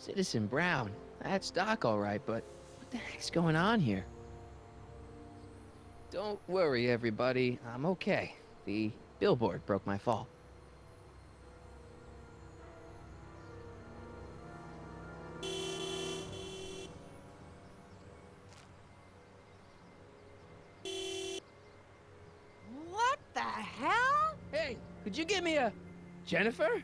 Citizen Brown. That's Doc all right, but what the heck's going on here? Don't worry, everybody. I'm okay. The billboard broke my fall. What the hell? Hey, could you give me a... Jennifer?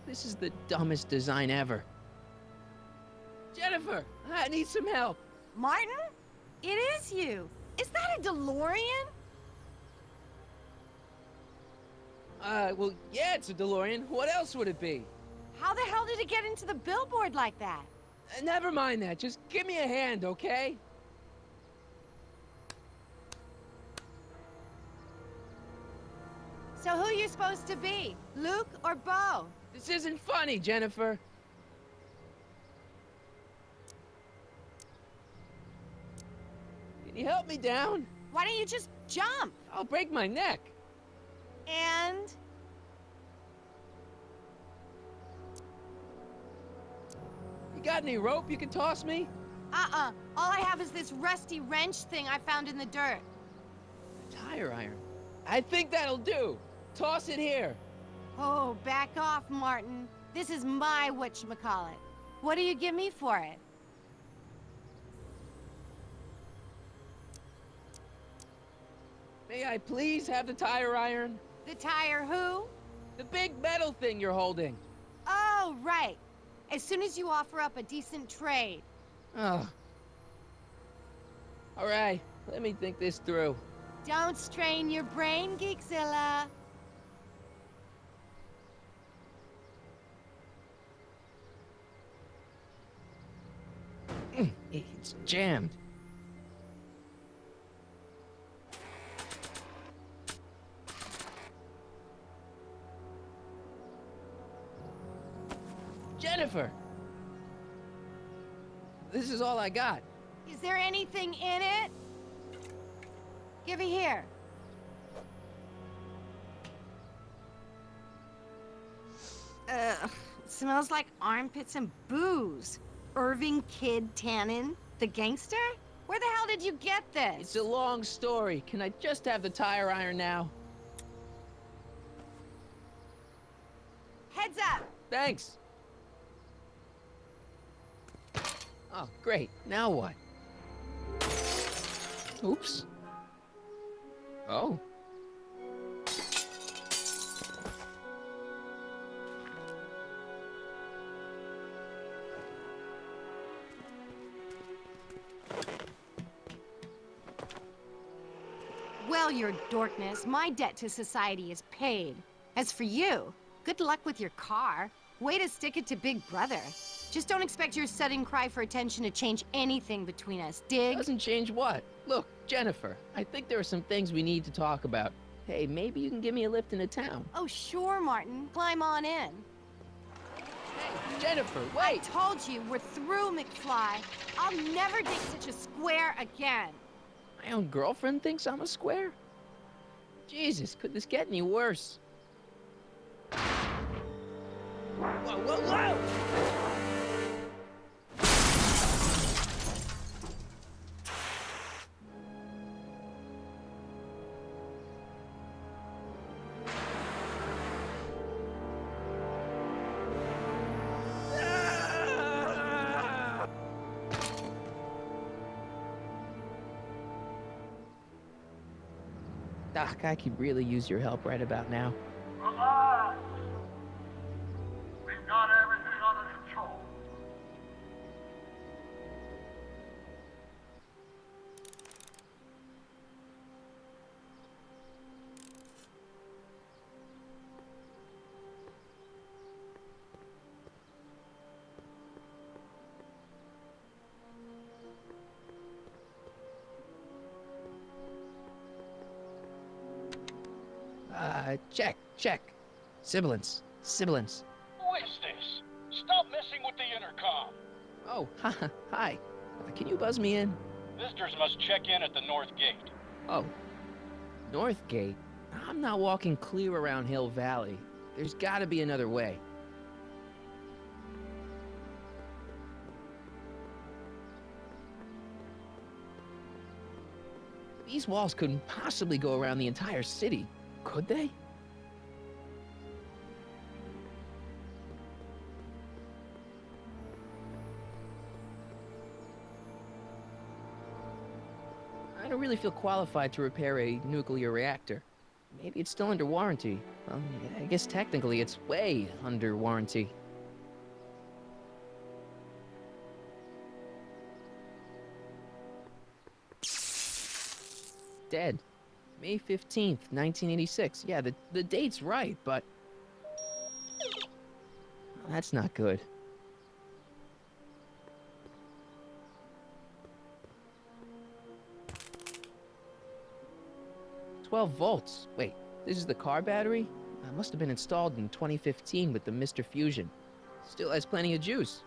This is the dumbest design ever. Jennifer, I need some help. Martin? It is you. Is that a DeLorean? Well, yeah, it's a DeLorean. What else would it be? How the hell did it get into the billboard like that? Never mind that. Just give me a hand, okay? So who you supposed to be? Luke or Bo? This isn't funny, Jennifer. Can you help me down? Why don't you just jump? I'll break my neck. And... You got any rope you can toss me? All I have is this rusty wrench thing I found in the dirt. Tire iron. I think that'll do. Toss it here. Oh, back off, Martin. This is my whatchamacallit. What do you give me for it? May I please have the tire iron? The tire who? The big metal thing you're holding. Oh, right. As soon as you offer up a decent trade. Oh. All right, let me think this through. Don't strain your brain, Geekzilla. It's jammed. Jennifer! This is all I got. Is there anything in it? Give it here. Ugh, it smells like armpits and booze. Irving Kid Tannen, the gangster? Where the hell did you get this? It's a long story. Can I just have the tire iron now? Heads up! Thanks. Oh, great. Now what? Oops. Oh. Well, your dorkness, my debt to society is paid. As for you, good luck with your car. Way to stick it to Big Brother. Just don't expect your sudden cry for attention to change anything between us, dig? Doesn't change what? Look, Jennifer, I think there are some things we need to talk about. Hey, maybe you can give me a lift into town. Oh, sure, Martin. Climb on in. Hey, Jennifer, I wait! told you, we're through, McFly. I'll never date such a square again. My own girlfriend thinks I'm a square? Jesus, could this get any worse? Whoa, whoa, whoa! Doc, I could really use your help right about now. Relax. We've got everything under control. Check. Check. Sibilance. Sibilance. Who is this? Stop messing with the intercom. Oh, hi. Can you buzz me in? Visitors must check in at the north gate. Oh, North Gate? I'm not walking clear around Hill Valley. There's gotta be another way. These walls couldn't possibly go around the entire city, could they? I don't really feel qualified to repair a nuclear reactor. Maybe it's still under warranty. Well, I guess technically it's way under warranty. Dead. May 15th, 1986. Yeah, the date's right, but... That's not good. 12 volts. Wait, this is the car battery? Must have been installed in 2015 with the Mr. Fusion. Still has plenty of juice.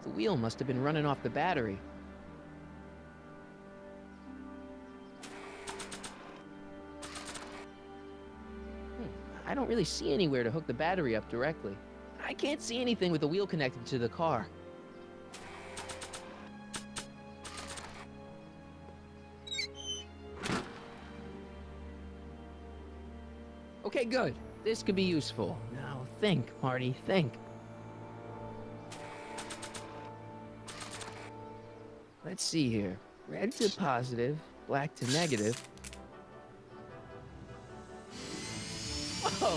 The wheel must have been running off the battery. I don't really see anywhere to hook the battery up directly. I can't see anything with the wheel connected to the car. Okay, good. This could be useful. Now think, Marty, think. Let's see here. Red to positive, black to negative. Whoa!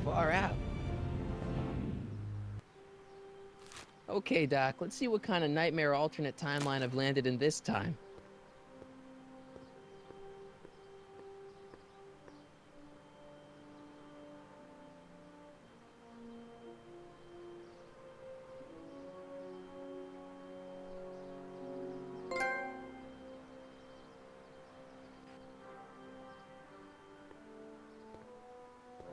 Far out. Okay, Doc, let's see what kind of nightmare alternate timeline I've landed in this time.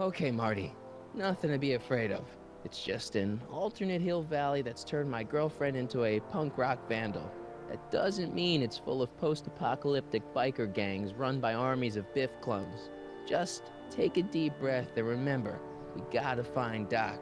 Okay, Marty. Nothing to be afraid of. It's just an alternate Hill Valley that's turned my girlfriend into a punk rock vandal. That doesn't mean it's full of post-apocalyptic biker gangs run by armies of Biff clones. Just take a deep breath and remember, we gotta find Doc.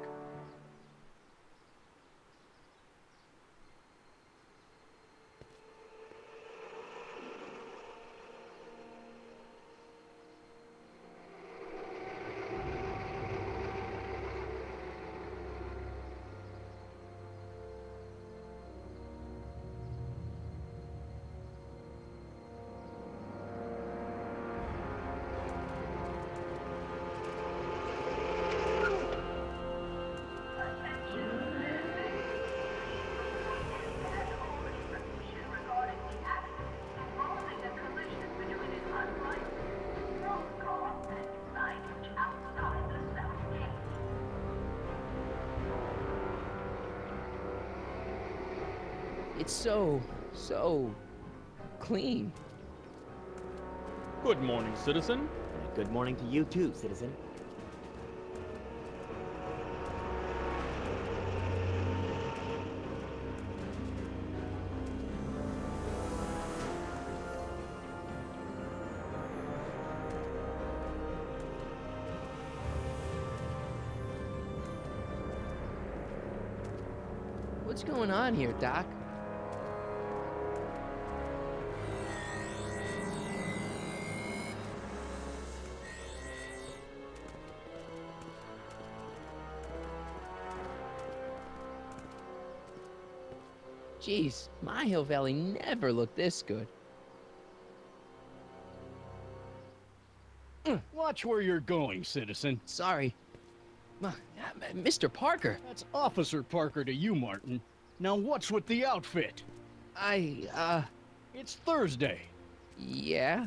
It's so clean. Good morning, citizen. Good morning to you too, citizen. What's going on here, Doc? Jeez, my Hill Valley never looked this good. Watch where you're going, citizen. Sorry. Mr. Parker, That's Officer Parker to you, Martin. Now what's with the outfit? It's Thursday. yeah?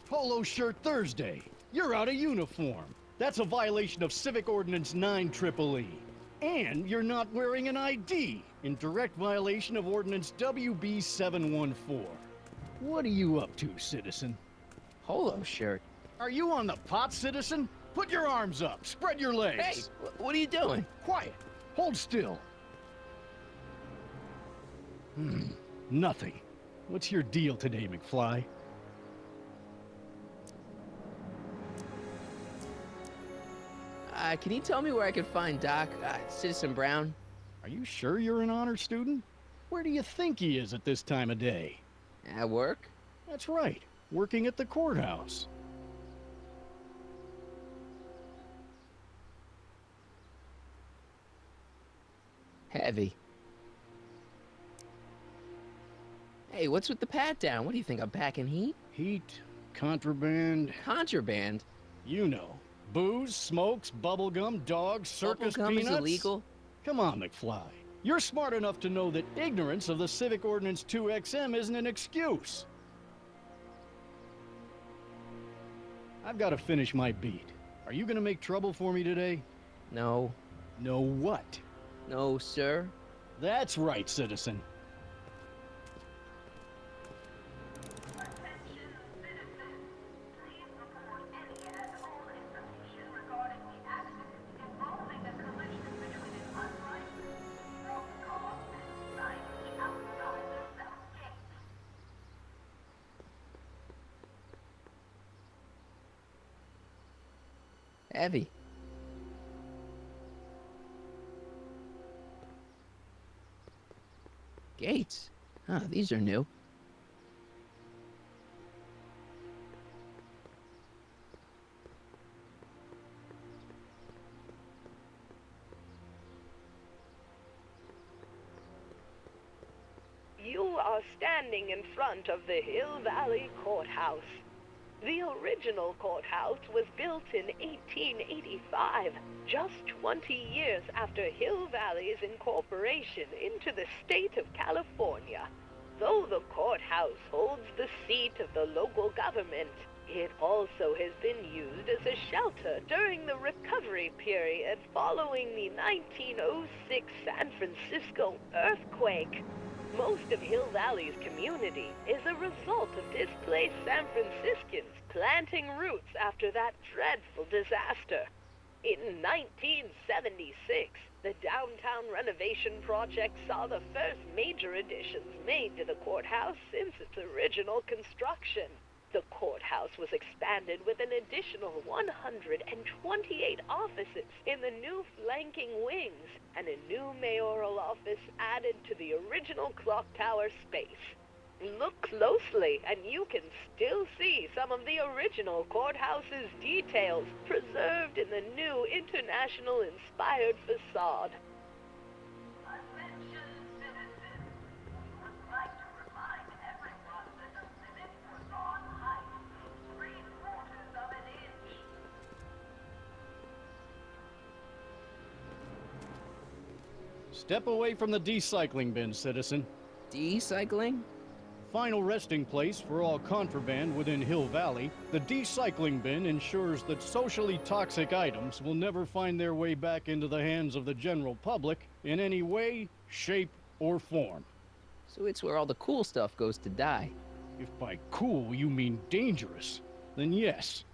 Polo shirt Thursday. You're out of uniform. That's a violation of Civic Ordinance 9EEE. And you're not wearing an ID, in direct violation of Ordinance WB 714. What are you up to, citizen? Polo shirt. Are you on the pot, citizen? Put your arms up, spread your legs. Hey, what are you doing? Quiet. Hold still. Nothing. What's your deal today, McFly? Can you tell me where I can find Doc, Citizen Brown? Are you sure you're an honor student? Where do you think he is at this time of day? At work? That's right, working at the courthouse. Heavy. Hey, what's with the pat down? What do you think, I'm packing heat? Heat, contraband, Contraband? you know. Booze, smokes, bubblegum, dogs, circus Bubblegum peanuts. is illegal? Come on, McFly. You're smart enough to know that ignorance of the Civic Ordinance 2XM isn't an excuse. I've got to finish my beat. Are you gonna make trouble for me today? No. No what? No, sir. That's right, citizen. Heavy. Gates. Huh, these are new. You are standing in front of the Hill Valley Courthouse. The original courthouse was built in 1885, just 20 years after Hill Valley's incorporation into the state of California. Though the courthouse holds the seat of the local government, it also has been used as a shelter during the recovery period following the 1906 San Francisco earthquake. Most of Hill Valley's community is a result of displaced San Franciscans planting roots after that dreadful disaster. In 1976, the downtown renovation project saw the first major additions made to the courthouse since its original construction. The courthouse was expanded with an additional 128 offices in the new flanking wings, and a new mayoral office added to the original clock tower space. Look closely, and you can still see some of the original courthouse's details preserved in the new international-inspired facade. Step away from the decycling bin, citizen. Decycling? Final resting place for all contraband within Hill Valley, the decycling bin ensures that socially toxic items will never find their way back into the hands of the general public in any way, shape, or form. So it's where all the cool stuff goes to die. If by cool you mean dangerous, then yes.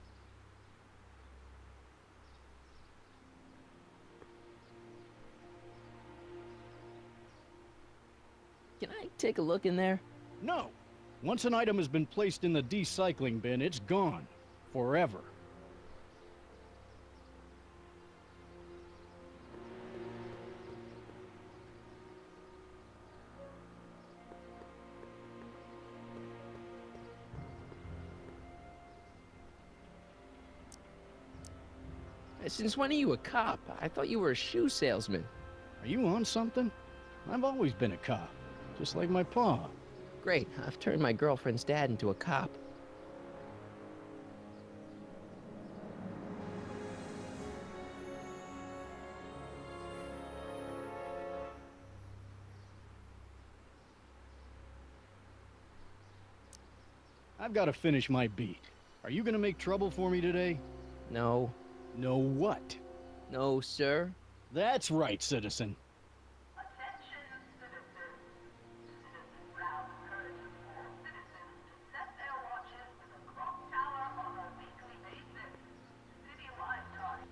Can I take a look in there? No. Once an item has been placed in the decycling bin, it's gone. Forever. Since when are you a cop? I thought you were a shoe salesman. Are you on something? I've always been a cop, just like my pa. Great, I've turned my girlfriend's dad into a cop. I've got to finish my beat. Are you gonna make trouble for me today? No. No what? No, sir. That's right, citizen.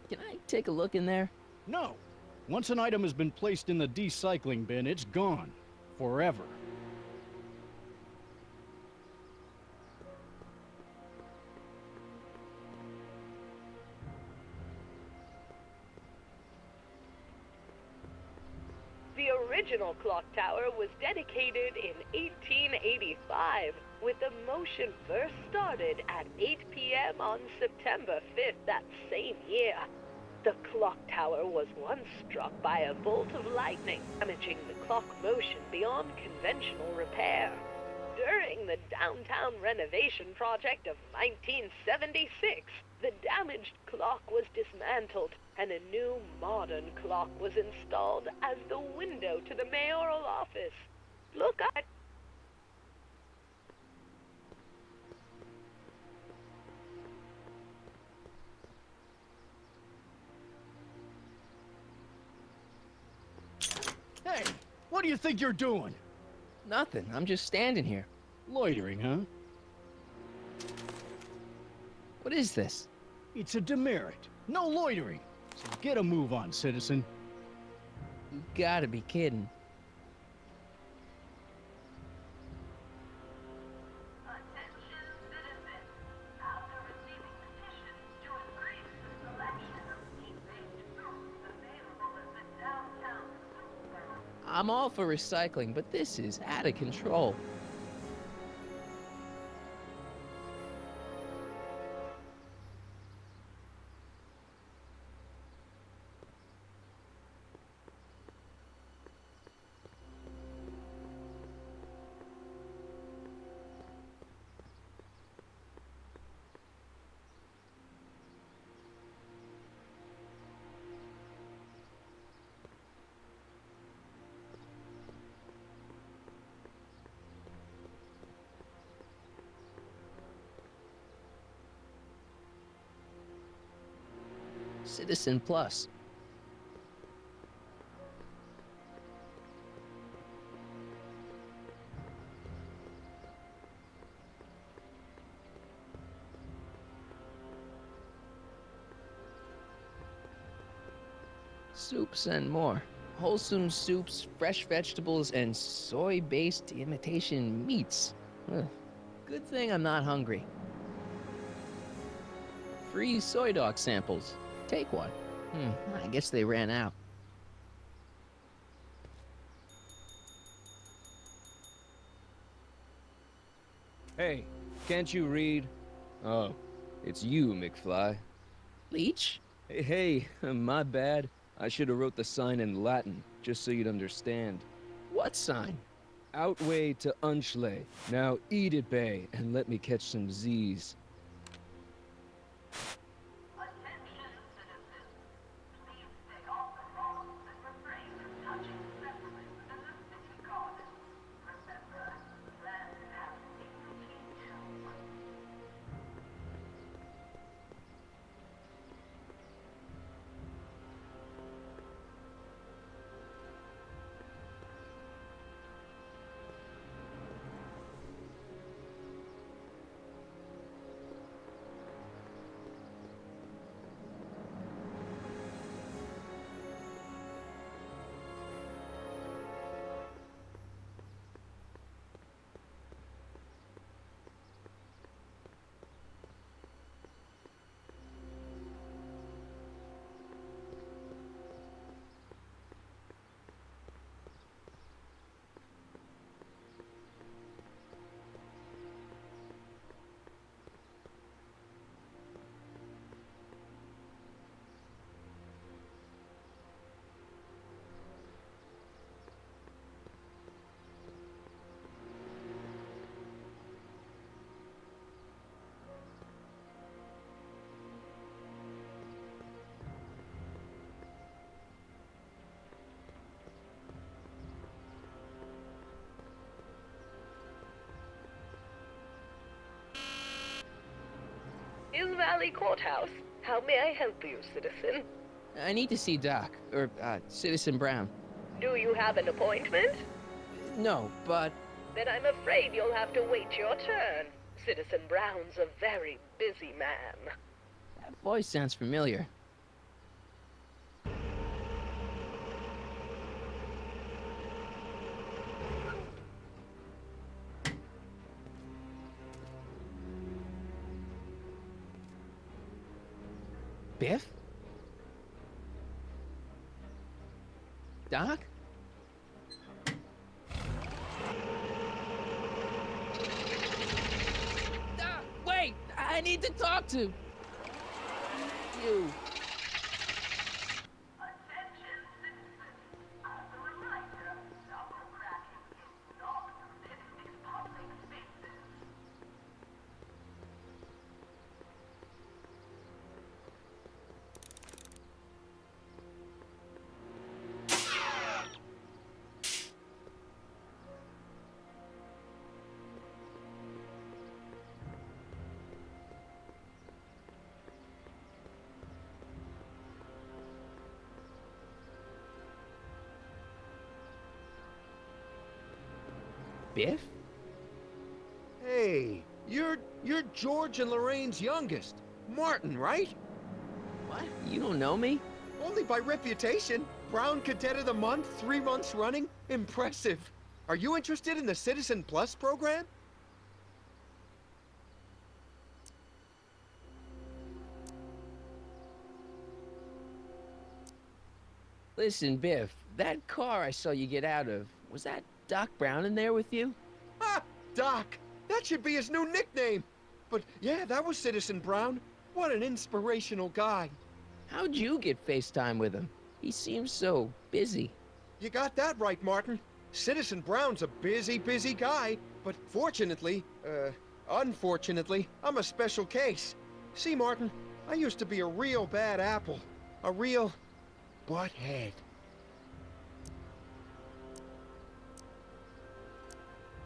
Can I take a look in there? No. Once an item has been placed in the decycling bin, it's gone. Forever. The original clock tower was dedicated in 1885, with the motion first started at 8 p.m. on September 5th that same year. The clock tower was once struck by a bolt of lightning, damaging the clock motion beyond conventional repair. During the downtown renovation project of 1976, the damaged clock was dismantled and a new modern clock was installed as the window to the mayoral office. Look at... Hey, what do you think you're doing? Nothing. I'm just standing here. Loitering, huh? What is this? It's a demerit. No loitering. So get a move on, citizen. You gotta be kidding. I'm all for recycling, but this is out of control. Citizen Plus. Soups and more. Wholesome soups, fresh vegetables, and soy-based imitation meats. Ugh. Good thing I'm not hungry. Free soy dog samples. Take one. I guess they ran out. Hey, can't you read? Oh, it's you, McFly. Leech? Hey, my bad. I should have wrote the sign in Latin, just so you'd understand. What sign? Outway to Unchley. Now eat it, Bay, and let me catch some Z's. Hill Valley Courthouse, How may I help you, citizen? I need to see Doc, or, Citizen Brown. Do you have an appointment? No, but... Then I'm afraid you'll have to wait your turn. Citizen Brown's a very busy man. that voice sounds familiar. Biff? Doc? Doc, wait! I need to talk to you. Biff? Hey, you're George and Lorraine's youngest. Martin, right? What? You don't know me? Only by reputation. Brown Cadet of the Month, 3 months running? Impressive. Are you interested in the Citizen Plus program? Listen, Biff, that car I saw you get out of, was that Doc Brown in there with you? Ah, Doc! That should be his new nickname! But yeah, that was Citizen Brown. What an inspirational guy. How'd you get FaceTime with him? He seems so busy. You got that right, Martin. Citizen Brown's a busy, busy guy, but unfortunately, I'm a special case. See, Martin, I used to be a real bad apple. A real butthead.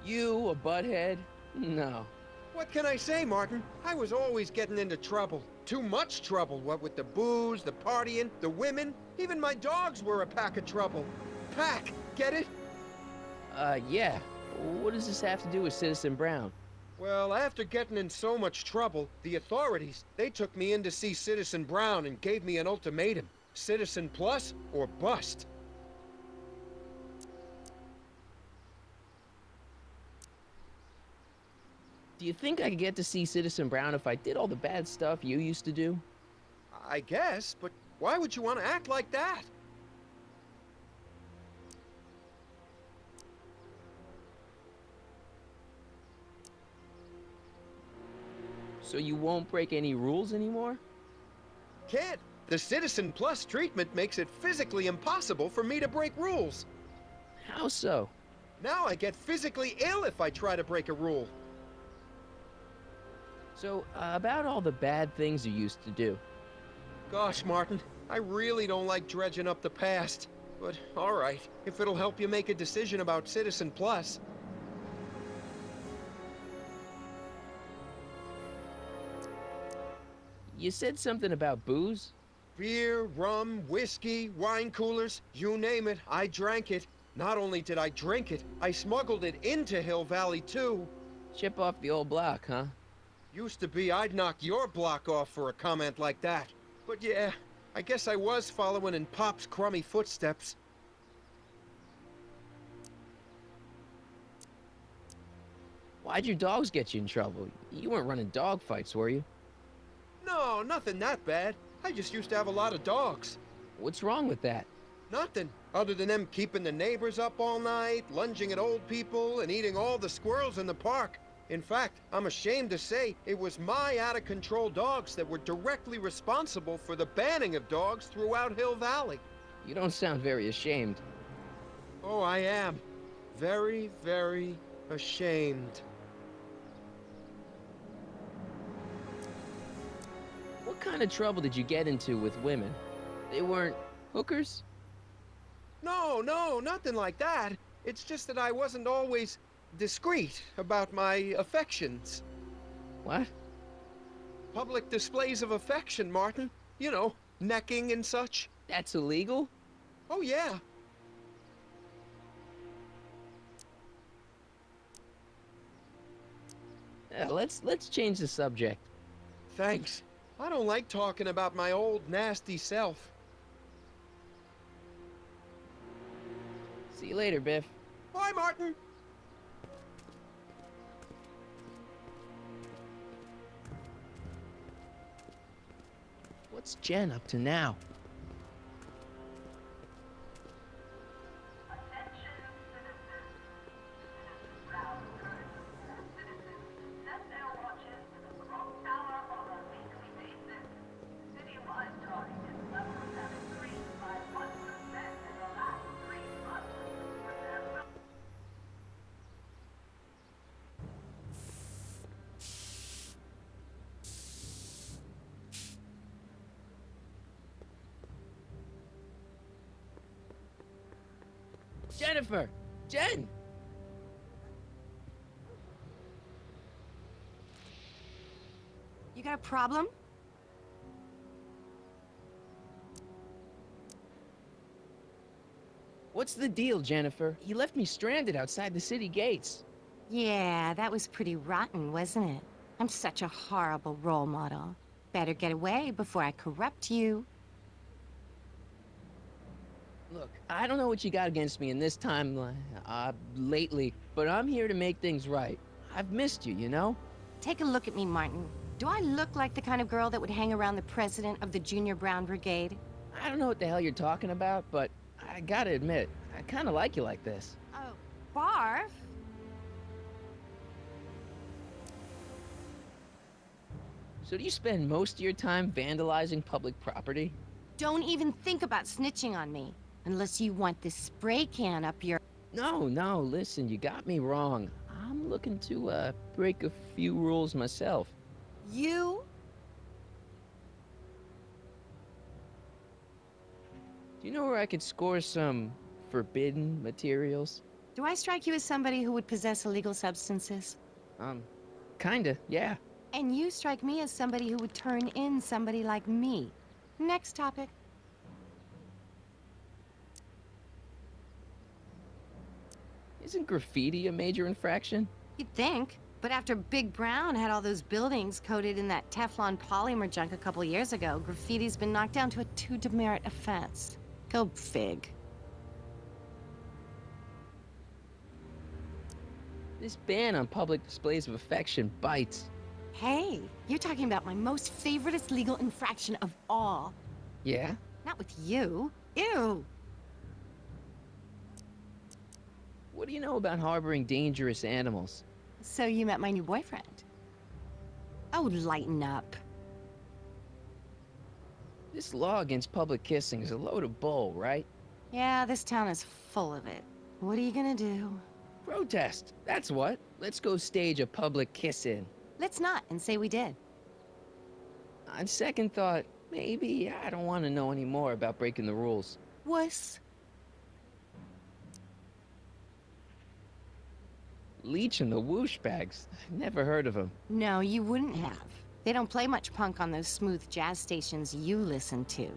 You a butthead? No. What can I say, Martin? I was always getting into trouble. Too much trouble, what with the booze, the partying, the women. Even my dogs were a pack of trouble. Pack, get it? Yeah. What does this have to do with Citizen Brown? Well, after getting in so much trouble, the authorities, they took me in to see Citizen Brown and gave me an ultimatum. Citizen Plus or bust. Do you think I could get to see Citizen Brown if I did all the bad stuff you used to do? I guess, but why would you want to act like that? So you won't break any rules anymore? Can't. The Citizen Plus treatment makes it physically impossible for me to break rules. How so? Now I get physically ill if I try to break a rule. So, about all the bad things you used to do. Gosh, Martin, I really don't like dredging up the past. But, all right, if it'll help you make a decision about Citizen Plus. You said something about booze? Beer, rum, whiskey, wine coolers, you name it, I drank it. Not only did I drink it, I smuggled it into Hill Valley, too. Chip off the old block, huh? Used to be I'd knock your block off for a comment like that. But yeah, I guess I was following in Pop's crummy footsteps. Why'd your dogs get you in trouble? You weren't running dog fights, were you? No, nothing that bad. I just used to have a lot of dogs. What's wrong with that? Nothing, other than them keeping the neighbors up all night, lunging at old people, and eating all the squirrels in the park. In fact, I'm ashamed to say it was my out-of-control dogs that were directly responsible for the banning of dogs throughout Hill Valley. You don't sound very ashamed. Oh, I am. Very, very ashamed. What kind of trouble did you get into with women? They weren't hookers? No, nothing like that. It's just that I wasn't always discreet about my affections. What? public displays of affection, Martin. You know, necking and such. That's illegal? Oh, yeah. Let's change the subject. Thanks. I don't like talking about my old, nasty self. See you later, Biff. Bye, Martin. What's Jen up to now? Jennifer! Jen! You got a problem? What's the deal, Jennifer? You left me stranded outside the city gates. Yeah, that was pretty rotten, wasn't it? I'm such a horrible role model. Better get away before I corrupt you. Look, I don't know what you got against me in this time, lately, but I'm here to make things right. I've missed you, you know? Take a look at me, Martin. Do I look like the kind of girl that would hang around the president of the Junior Brown Brigade? I don't know what the hell you're talking about, but I gotta admit, I kinda like you like this. Oh, barf? So do you spend most of your time vandalizing public property? Don't even think about snitching on me. Unless you want this spray can up your... No, listen, you got me wrong. I'm looking to, break a few rules myself. You? Do you know where I could score some forbidden materials? Do I strike you as somebody who would possess illegal substances? Kinda, yeah. And you strike me as somebody who would turn in somebody like me. Next topic. Isn't graffiti a major infraction? You'd think. But after Big Brown had all those buildings coated in that Teflon polymer junk a couple years ago, graffiti's been knocked down to a 2 demerit offense. Go fig. This ban on public displays of affection bites. Hey, you're talking about my most favoriteest legal infraction of all. Yeah? Not with you. Ew. What do you know about harboring dangerous animals? So you met my new boyfriend. Oh, lighten up. This law against public kissing is a load of bull, right? Yeah, this town is full of it. What are you gonna do? Protest, that's what. Let's go stage a public kiss-in. Let's not and say we did. On second thought, maybe I don't want to know any more about breaking the rules. Wuss. Leech and the Whoosh Bags. Never heard of them. No, you wouldn't have. They don't play much punk on those smooth jazz stations you listen to.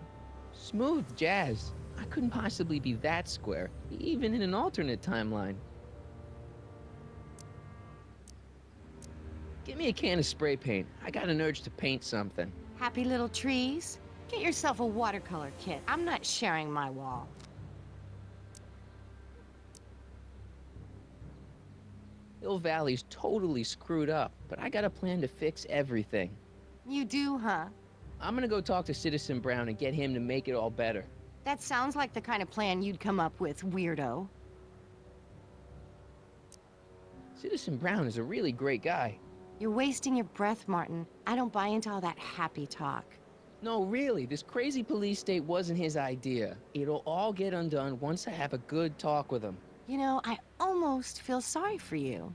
Smooth jazz. I couldn't possibly be that square, even in an alternate timeline. Give me a can of spray paint. I got an urge to paint something. Happy little trees? Get yourself a watercolor kit. I'm not sharing my wall. Hill Valley's totally screwed up, but I got a plan to fix everything. You do, huh? I'm gonna go talk to Citizen Brown and get him to make it all better. That sounds like the kind of plan you'd come up with, weirdo. Citizen Brown is a really great guy. You're wasting your breath, Martin. I don't buy into all that happy talk. No, really, this crazy police state wasn't his idea. It'll all get undone once I have a good talk with him. You know, I almost feel sorry for you.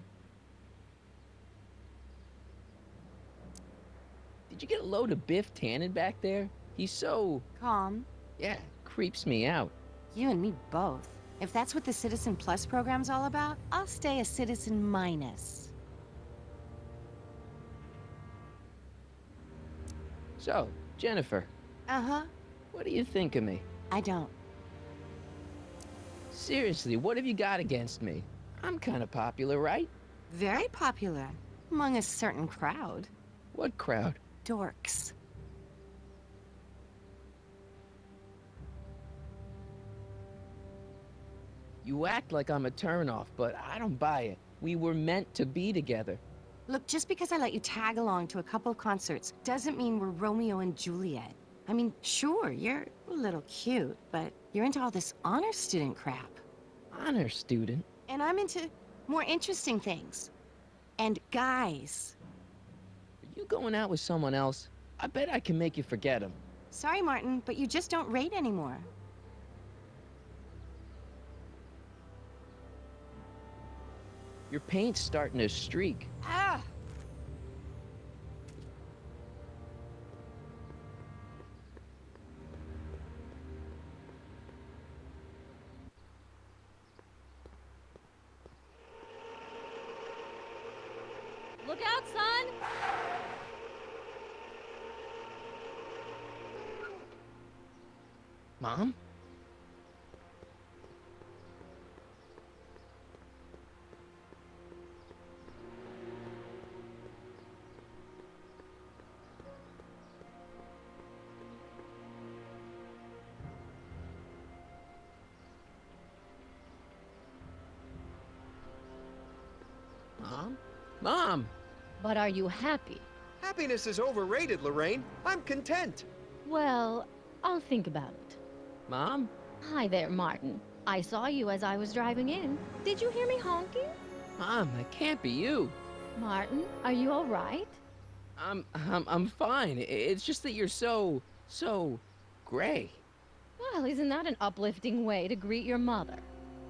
Did you get a load of Biff Tannen back there? He's so... Calm. yeah, creeps me out. You and me both. If that's what the Citizen Plus program's all about, I'll stay a Citizen Minus. So, Jennifer, Uh-huh. what do you think of me? I don't. Seriously, what have you got against me? I'm kind of popular, right? Very popular. Among a certain crowd. What crowd? Dorks. You act like I'm a turnoff, but I don't buy it. We were meant to be together. Look, just because I let you tag along to a couple of concerts doesn't mean we're Romeo and Juliet. I mean, sure, you're a little cute, but you're into all this honor student crap. Honor student? And I'm into more interesting things. And guys. Are you going out with someone else? I bet I can make you forget him. Sorry, Martin, but you just don't rate anymore. Your paint's starting to streak. Ah! Look out, son! Mom? Mom? Mom! But are you happy? Happiness is overrated, Lorraine. I'm content. Well, I'll think about it. Mom? Hi there, Martin. I saw you as I was driving in. Did you hear me honking? Mom, that can't be you. Martin, are you all right? I'm fine. It's just that you're so gray. Well, isn't that an uplifting way to greet your mother?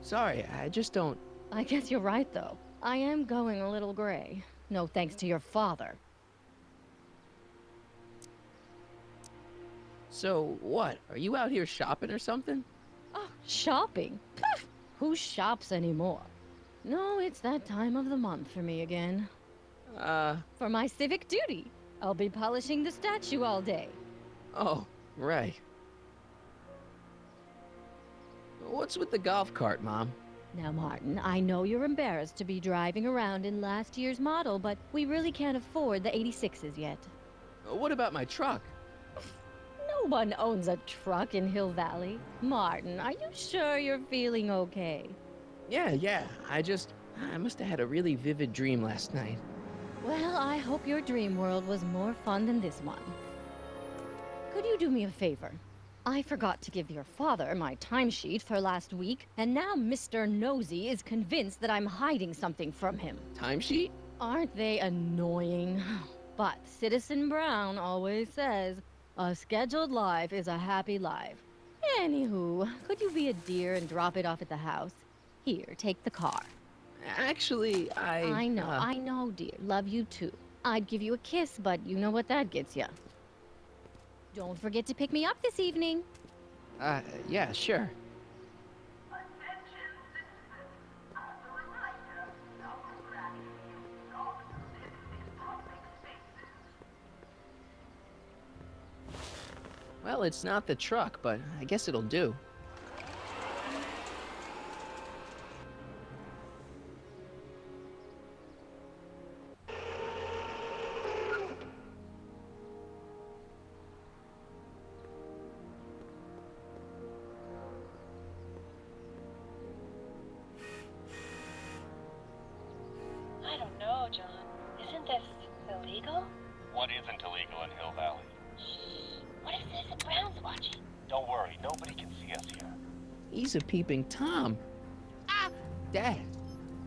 Sorry, I just don't... I guess you're right, though. I am going a little gray. No thanks to your father. So, what? Are you out here shopping or something? Oh, shopping? Pah! Who shops anymore? No, it's that time of the month for me again. For my civic duty. I'll be polishing the statue all day. Oh, right. What's with the golf cart, Mom? Now, Martin, I know you're embarrassed to be driving around in last year's model, but we really can't afford the 86s yet. What about my truck? No one owns a truck in Hill Valley. Martin, are you sure you're feeling okay? Yeah. I must have had a really vivid dream last night. Well, I hope your dream world was more fun than this one. Could you do me a favor? I forgot to give your father my timesheet for last week, and now Mr. Nosy is convinced that I'm hiding something from him. Timesheet? Aren't they annoying? But Citizen Brown always says, a scheduled life is a happy life. Anywho, could you be a dear and drop it off at the house? Here, take the car. Actually, I know, dear. Love you too. I'd give you a kiss, but you know what that gets ya. Don't forget to pick me up this evening. Yeah, sure. Well, it's not the truck, but I guess it'll do. I don't know, John. Isn't this illegal? What isn't illegal in Hill Valley? What if Citizen Brown's watching? Don't worry, nobody can see us here. He's a peeping Tom. Ah! Dad.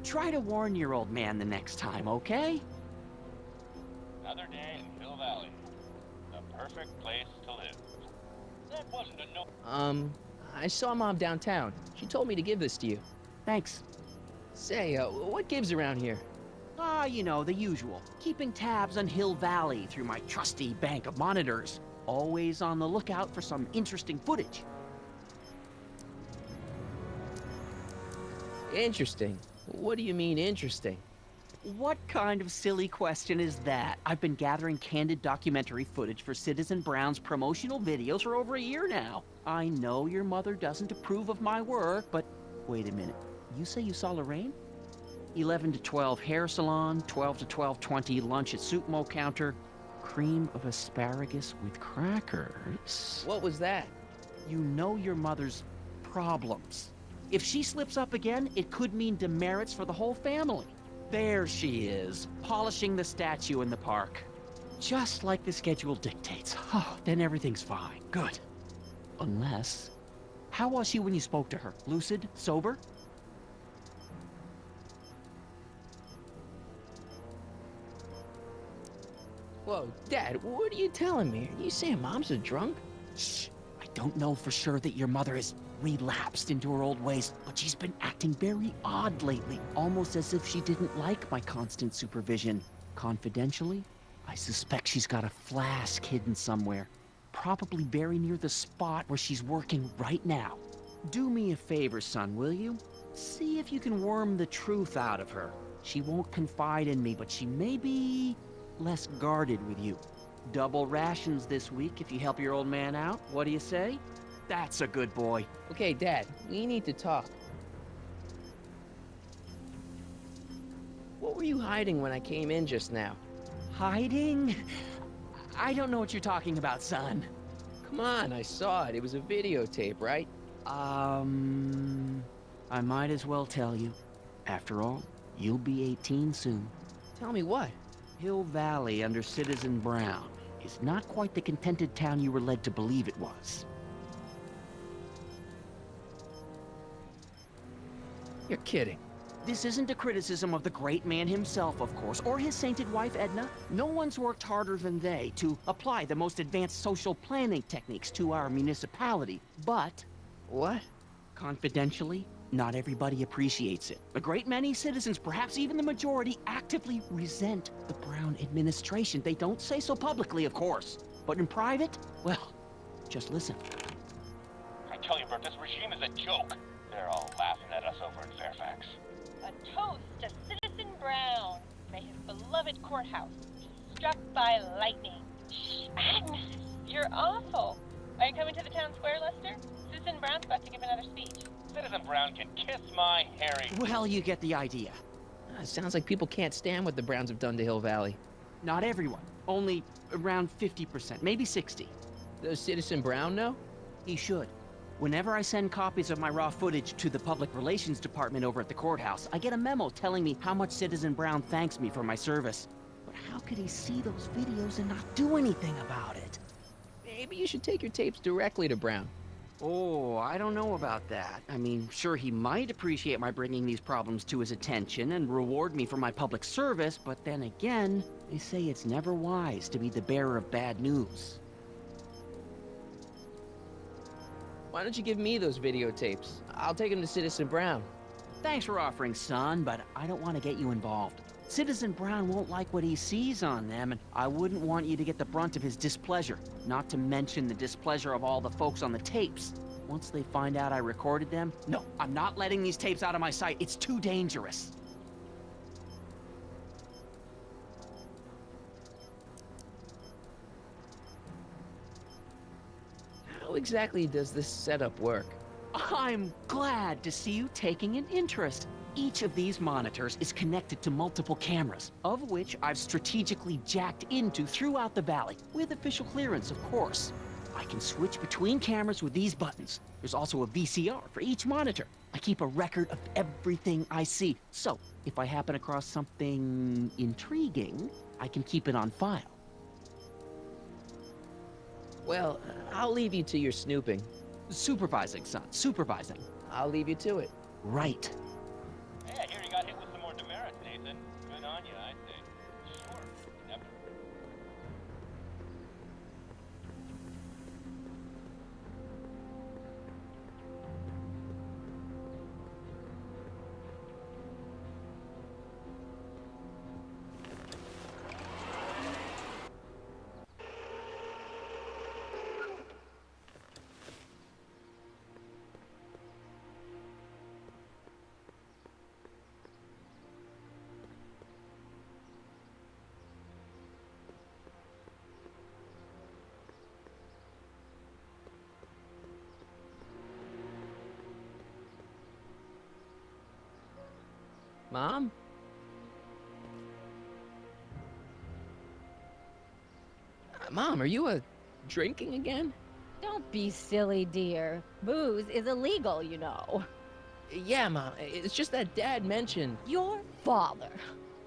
Try to warn your old man the next time, okay? Another day in Hill Valley. The perfect place to live. That wasn't a no... I saw Mom downtown. She told me to give this to you. Thanks. Say, what gives around here? Ah, you know, the usual. Keeping tabs on Hill Valley through my trusty bank of monitors. Always on the lookout for some interesting footage. Interesting. What do you mean, interesting? What kind of silly question is that? I've been gathering candid documentary footage for Citizen Brown's promotional videos for over a year now. I know your mother doesn't approve of my work, but wait a minute. You say you saw Lorraine? 11 to 12 hair salon, 12 to 12:20 lunch at Soup Mo counter, cream of asparagus with crackers. What was that? You know your mother's problems. If she slips up again, it could mean demerits for the whole family. There she is, polishing the statue in the park. Just like the schedule dictates. Oh, then everything's fine. Good. Unless... How was she when you spoke to her? Lucid? Sober? Whoa, Dad, what are you telling me? Are you saying Mom's a drunk? Shh. I don't know for sure that your mother has relapsed into her old ways, but she's been acting very odd lately, almost as if she didn't like my constant supervision. Confidentially, I suspect she's got a flask hidden somewhere, probably very near the spot where she's working right now. Do me a favor, son, will you? See if you can worm the truth out of her. She won't confide in me, but she may be less guarded with you. Double rations this week if you help your old man out. What do you say? That's a good boy. Okay, Dad, we need to talk. What were you hiding when I came in just now? Hiding? I don't know what you're talking about, son. Come on, I saw it. It was a videotape, right? I might as well tell you. After all, you'll be 18 soon. Tell me what? Hill Valley under Citizen Brown is not quite the contented town you were led to believe it was. You're kidding. This isn't a criticism of the great man himself, of course, or his sainted wife, Edna. No one's worked harder than they to apply the most advanced social planning techniques to our municipality. But... What? Confidentially, not everybody appreciates it. A great many citizens, perhaps even the majority, actively resent the Brown administration. They don't say so publicly, of course. But in private, well, just listen. I tell you, Bert, this regime is a joke. They're all laughing at us over in Fairfax. A toast to Citizen Brown. May his beloved courthouse be struck by lightning. Shh, Agnes, you're awful. Are you coming to the town square, Lester? Citizen Brown's about to give another speech. Citizen Brown can kiss my hairy... Well, you get the idea. Sounds like people can't stand what the Browns have done to Hill Valley. Not everyone. Only around 50%, maybe 60. Does Citizen Brown know? He should. Whenever I send copies of my raw footage to the Public Relations Department over at the courthouse, I get a memo telling me how much Citizen Brown thanks me for my service. But how could he see those videos and not do anything about it? Maybe you should take your tapes directly to Brown. Oh, I don't know about that. I mean, sure, he might appreciate my bringing these problems to his attention and reward me for my public service, but then again, they say it's never wise to be the bearer of bad news. Why don't you give me those videotapes? I'll take them to Citizen Brown. Thanks for offering, son, but I don't want to get you involved. Citizen Brown won't like what he sees on them, and I wouldn't want you to get the brunt of his displeasure, not to mention the displeasure of all the folks on the tapes. Once they find out I recorded them, no, I'm not letting these tapes out of my sight. It's too dangerous. How exactly does this setup work? I'm glad to see you taking an interest. Each of these monitors is connected to multiple cameras, of which I've strategically jacked into throughout the valley, with official clearance, of course. I can switch between cameras with these buttons. There's also a VCR for each monitor. I keep a record of everything I see, so if I happen across something intriguing, I can keep it on file. Well, I'll leave you to your snooping. Supervising, son, supervising. I'll leave you to it. Right. Hey, I hear you got hit with some more demerits, Nathan. Good on you, I say. Sure. Never. Mom? Mom, are you drinking again? Don't be silly, dear. Booze is illegal, you know. Yeah, Mom. It's just that Dad mentioned. Your father.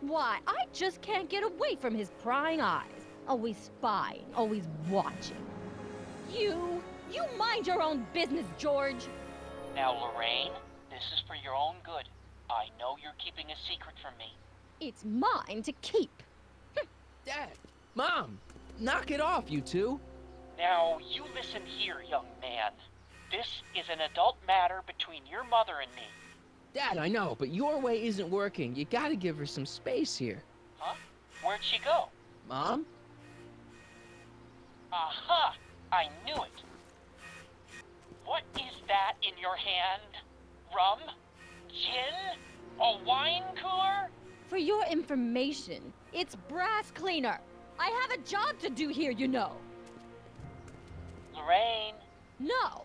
Why, I just can't get away from his prying eyes. Always spying, always watching. You mind your own business, George. Now, Lorraine, this is for your own good. I know you're keeping a secret from me. It's mine to keep. Dad! Mom! Knock it off, you two! Now, you listen here, young man. This is an adult matter between your mother and me. Dad, I know, but your way isn't working. You gotta give her some space here. Huh? Where'd she go? Mom? Aha! I knew it. What is that in your hand? Rum? Gin? A wine cooler? For your information, it's brass cleaner. I have a job to do here, you know. Lorraine. No.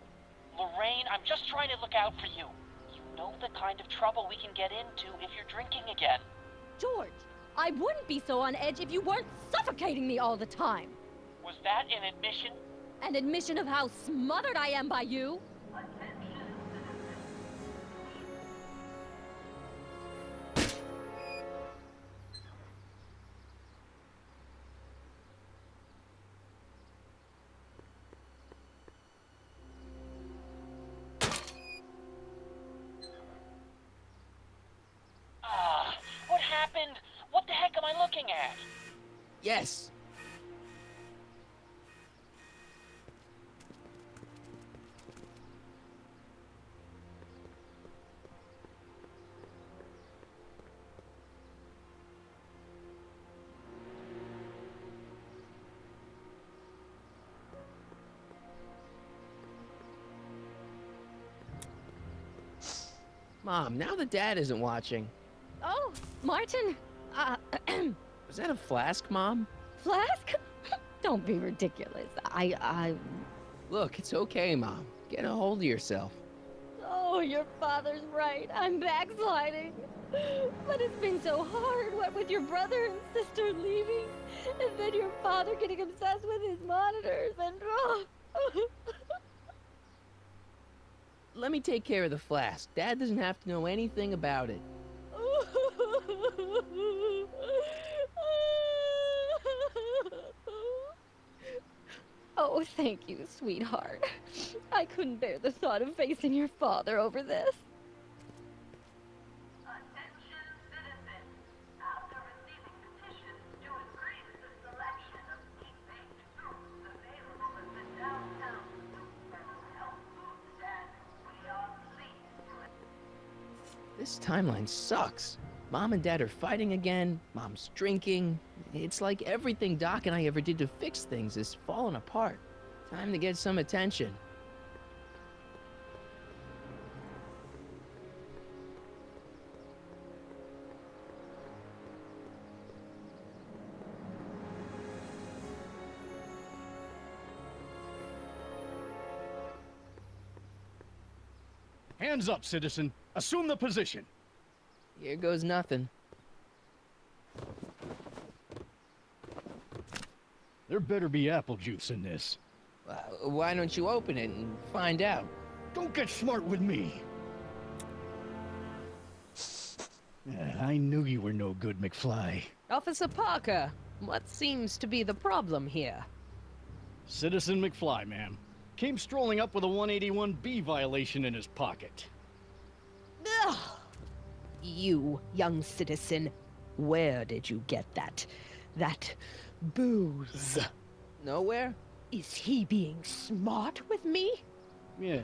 Lorraine, I'm just trying to look out for you. You know the kind of trouble we can get into if you're drinking again. George, I wouldn't be so on edge if you weren't suffocating me all the time. Was that an admission? An admission of how smothered I am by you? What happened? What the heck am I looking at? Yes! Mom, now that Dad isn't watching. Oh, Martin. Was that a flask, Mom? Flask? Don't be ridiculous. Look, it's okay, Mom. Get a hold of yourself. Oh, your father's right. I'm backsliding. But it's been so hard, what with your brother and sister leaving, and then your father getting obsessed with his monitors, and Let me take care of the flask. Dad doesn't have to know anything about it. Oh, thank you, sweetheart. I couldn't bear the thought of facing your father over this. Attention citizens. After receiving petitions to increase the selection of meat-based foods available at the downtown health food stand, we are pleased to... This timeline sucks. Mom and Dad are fighting again. Mom's drinking. It's like everything Doc and I ever did to fix things is falling apart. Time to get some attention. Hands up, citizen. Assume the position. Here goes nothing. There better be apple juice in this. Why don't you open it and find out? Don't get smart with me. I knew you were no good, McFly. Officer Parker, what seems to be the problem here? Citizen McFly, ma'am. Came strolling up with a 181B violation in his pocket. Ugh. You, young citizen, where did you get that booze? Nowhere? Is he being smart with me? Yeah,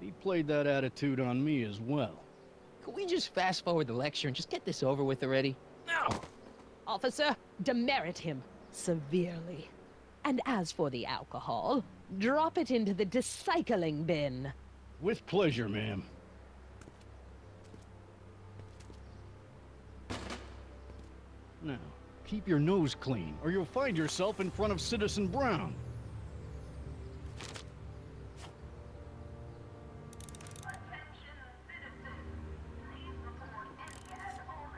he played that attitude on me as well. Can we just fast forward the lecture and just get this over with already? No! Officer, demerit him severely. And as for the alcohol, drop it into the recycling bin. With pleasure, ma'am. Now, keep your nose clean, or you'll find yourself in front of Citizen Brown. Attention citizens. Please report any and all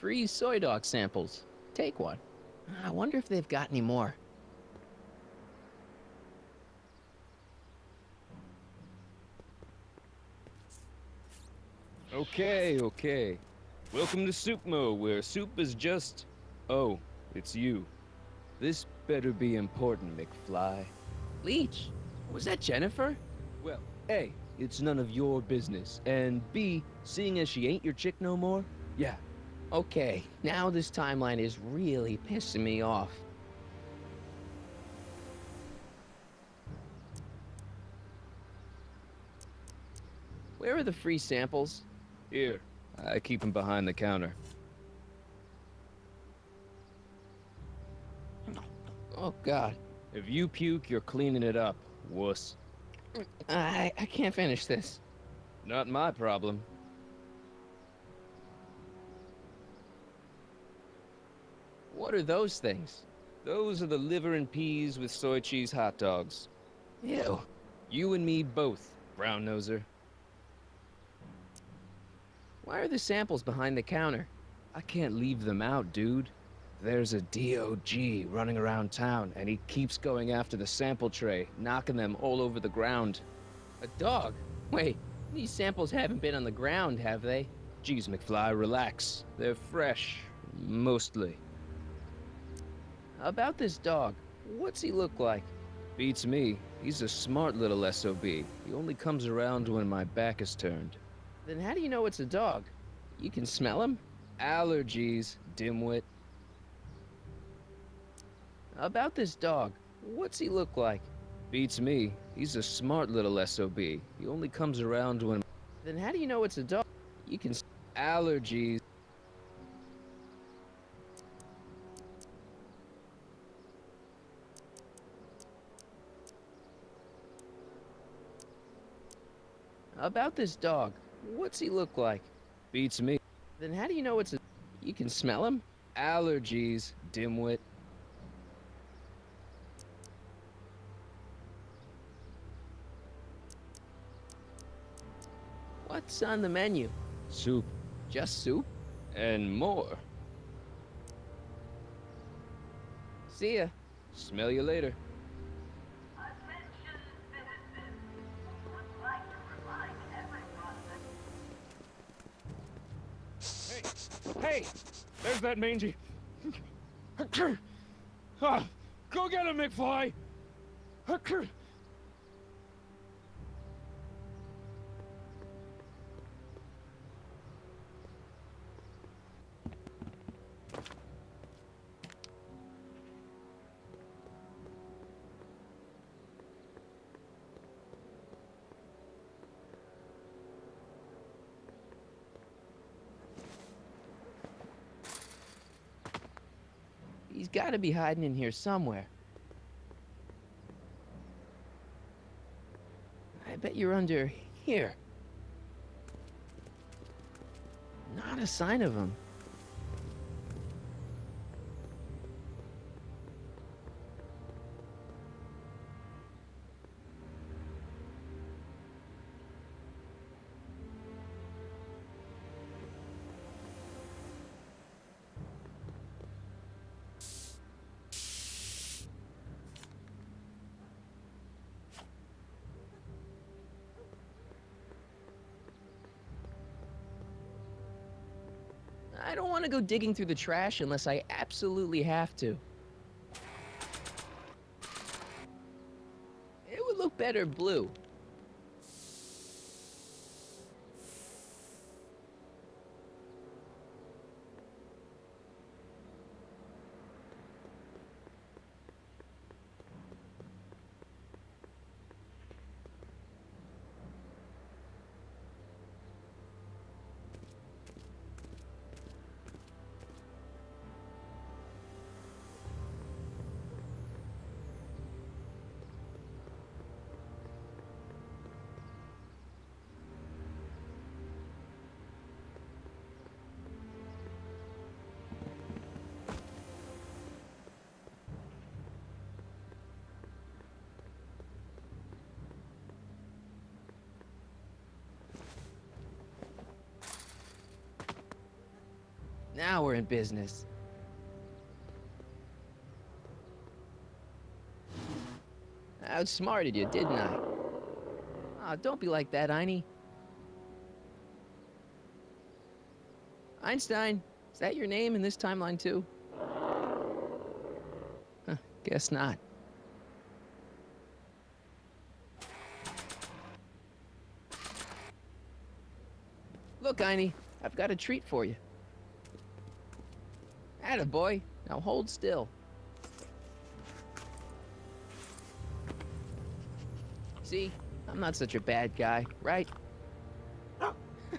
free soy dog samples. Take one. I wonder if they've got any more. Okay, okay. Welcome to Soupmo, where soup is just... Oh, it's you. This better be important, McFly. Leech, was that Jennifer? Well, A, it's none of your business, and B, seeing as she ain't your chick no more, yeah. Okay, now this timeline is really pissing me off. Where are the free samples? Here, I keep them behind the counter. Oh, God. If you puke, you're cleaning it up, wuss. I can't finish this. Not my problem. What are those things? Those are the liver and peas with soy cheese hot dogs. Ew. You and me both, brown noser. Why are the samples behind the counter? I can't leave them out, dude. There's a DOG running around town, and he keeps going after the sample tray, knocking them all over the ground. A dog? Wait, these samples haven't been on the ground, have they? Geez, McFly, relax. They're fresh. Mostly. About this dog, what's he look like? Beats me. He's a smart little SOB. He only comes around when my back is turned. Then how do you know it's a dog? You can smell him? Allergies, dimwit. About this dog, what's he look like? Beats me. He's a smart little SOB. He only comes around when... Then how do you know it's a dog? You can... Allergies. About this dog, what's he look like? Beats me. Then how do you know it's a... You can smell him? Allergies, dimwit. What's on the menu? Soup. Just soup? And more. See ya. Smell you later. Attention citizens. We would like to remind everyone that Hey! There's that mangy. Ah, go get him, McFly! He's gotta be hiding in here somewhere. I bet you're under here. Not a sign of him. I don't want to go digging through the trash unless I absolutely have to. It would look better blue. Now we're in business. I outsmarted you, didn't I? Ah, don't be like that, Einie. Einstein, is that your name in this timeline too? Huh, guess not. Look, Einie, I've got a treat for you. Attaboy, now hold still. See, I'm not such a bad guy, right?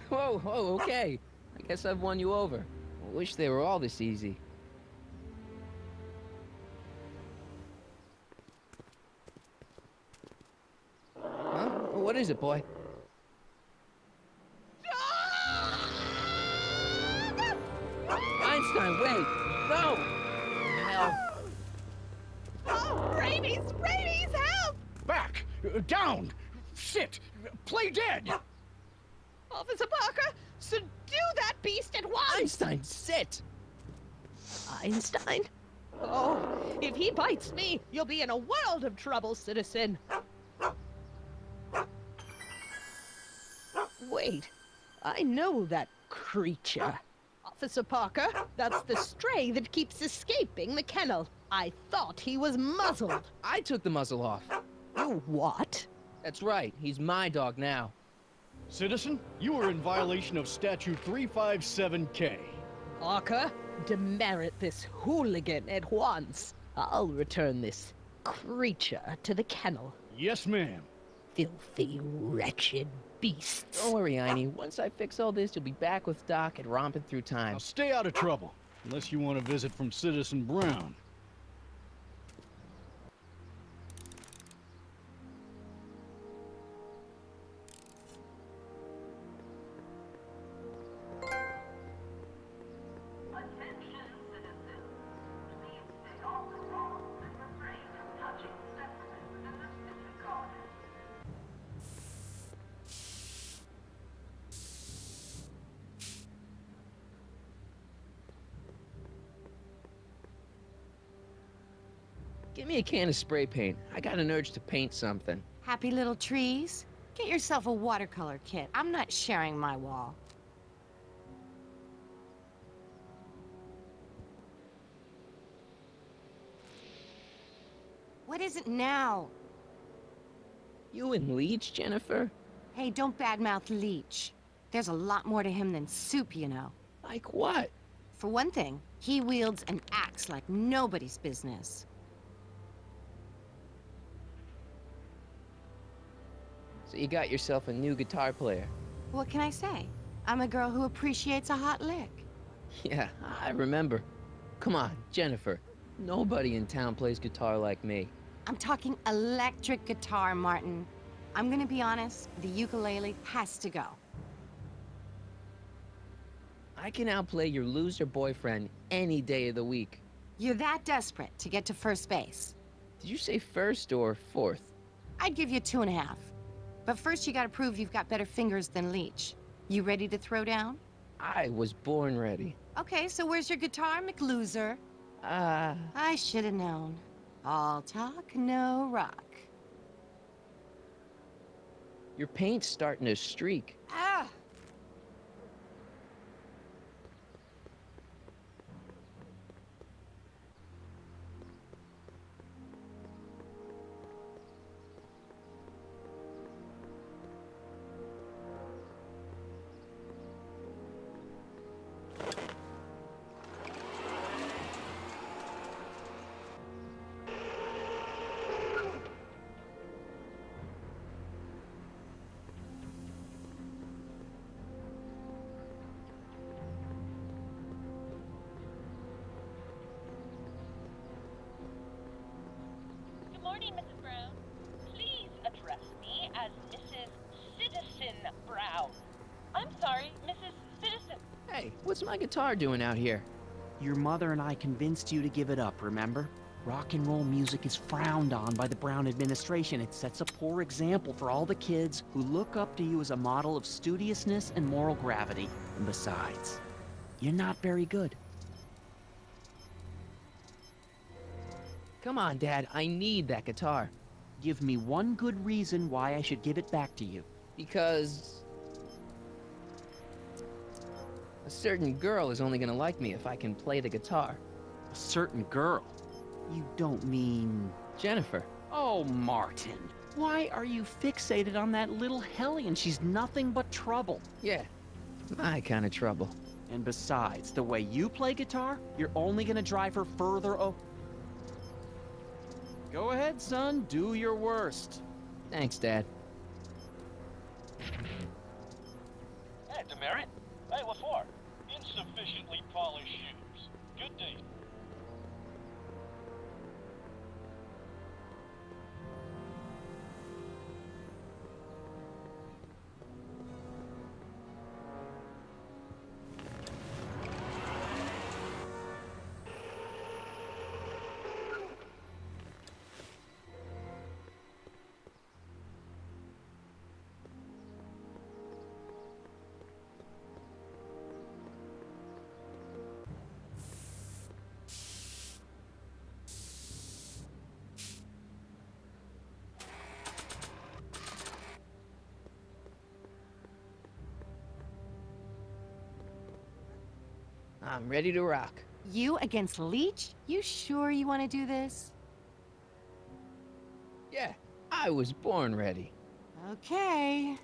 Whoa, whoa, okay. I guess I've won you over. I wish they were all this easy. Huh? What is it, boy? Einstein, wait! No! Hell. Oh, rabies! Rabies, help! Back! Down! Sit! Play dead! Officer Parker, subdue that beast at once! Einstein, sit! Einstein? Oh, if he bites me, you'll be in a world of trouble, citizen. Wait, I know that creature. Officer Parker, that's the stray that keeps escaping the kennel. I thought he was muzzled. I took the muzzle off. You what? That's right, he's my dog now. Citizen, you are in violation of Statute 357K. Parker, demerit this hooligan at once. I'll return this creature to the kennel. Yes, ma'am. Filthy, wretched beasts. Don't worry, Einie. Once I fix all this, you'll be back with Doc and romping through time. Now stay out of trouble, unless you want a visit from Citizen Brown. Attention, citizens. Please stay off the wall and refrain from touching specimens in the Civic Garden. Give me a can of spray paint. I got an urge to paint something. Happy little trees? Get yourself a watercolor kit. I'm not sharing my wall. What is it now? You and Leech, Jennifer? Hey, don't badmouth Leech. There's a lot more to him than soup, you know. Like what? For one thing, he wields an axe like nobody's business. So you got yourself a new guitar player. What can I say? I'm a girl who appreciates a hot lick. Yeah, I remember. Come on, Jennifer. Nobody in town plays guitar like me. I'm talking electric guitar, Martin. I'm gonna be honest, the ukulele has to go. I can outplay your loser boyfriend any day of the week. You're that desperate to get to first base. Did you say first or fourth? I'd give you 2.5. But first you gotta prove you've got better fingers than Leech. You ready to throw down? I was born ready. Okay, so where's your guitar, McLoser? I should have known. All talk, no rock. Your paint's starting to streak. Ah! Good morning, Mrs. Brown. Please address me as Mrs. Citizen Brown. I'm sorry, Mrs. Citizen. Hey, what's my guitar doing out here? Your mother and I convinced you to give it up, remember? Rock and roll music is frowned on by the Brown administration. It sets a poor example for all the kids who look up to you as a model of studiousness and moral gravity. And besides, You're not very good. Come on, Dad, I need that guitar. Give me one good reason why I should give it back to you. Because a certain girl is only gonna like me if I can play the guitar. A certain girl? You don't mean... Jennifer. Oh, Martin. Why are you fixated on that little hellion? She's nothing but trouble. Yeah, my kind of trouble. And besides, the way you play guitar, you're only gonna drive her further Go ahead, son. Do your worst. Thanks, Dad. Hey, Demerit. Hey, what for? Insufficiently polished shoes. Good day. I'm ready to rock. You against Leech? You sure you want to do this? Yeah, I was born ready. Okay.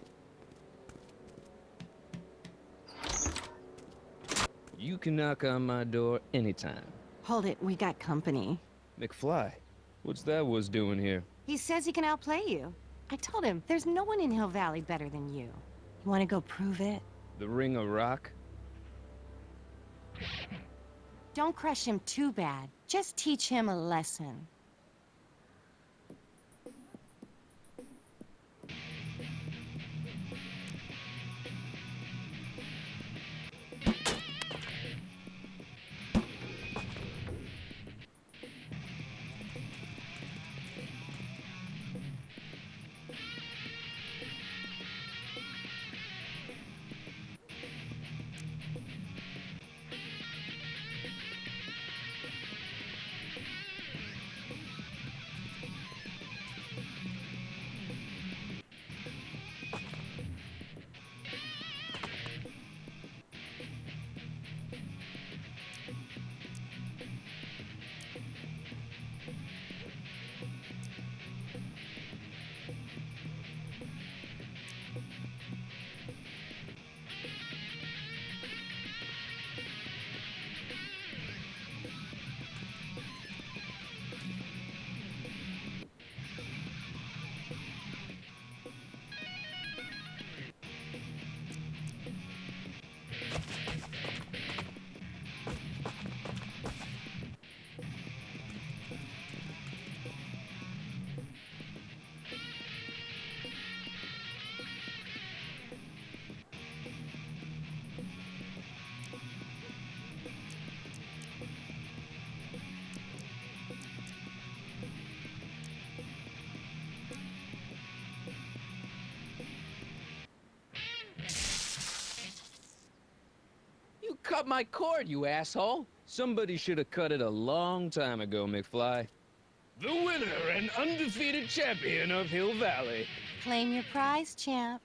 You can knock on my door anytime. Hold it, we got company. McFly, what's that was doing here? He says he can outplay you. I told him, there's no one in Hill Valley better than you. You want to go prove it? The Ring of Rock? Don't crush him too bad. Just teach him a lesson. You cut my cord, you asshole! Somebody should have cut it a long time ago, McFly. The winner and undefeated champion of Hill Valley. Claim your prize, champ.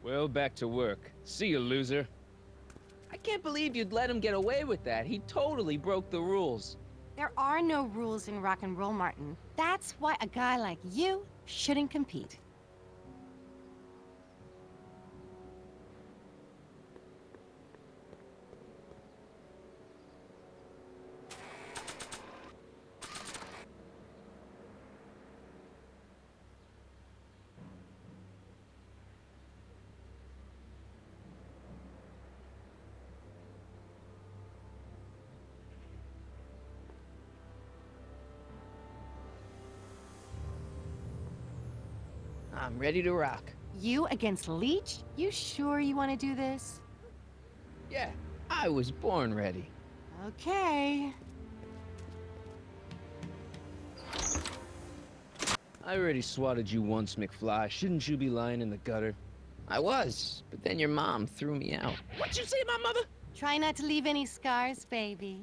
Well, back to work. See you, loser. I can't believe you'd let him get away with that. He totally broke the rules. There are no rules in rock and roll, Martin. That's why a guy like you shouldn't compete. I'm ready to rock. You against Leech? You sure you want to do this? Yeah, I was born ready. Okay. I already swatted you once, McFly. Shouldn't you be lying in the gutter? I was, but then your mom threw me out. What'd you say, my mother? Try not to leave any scars, baby.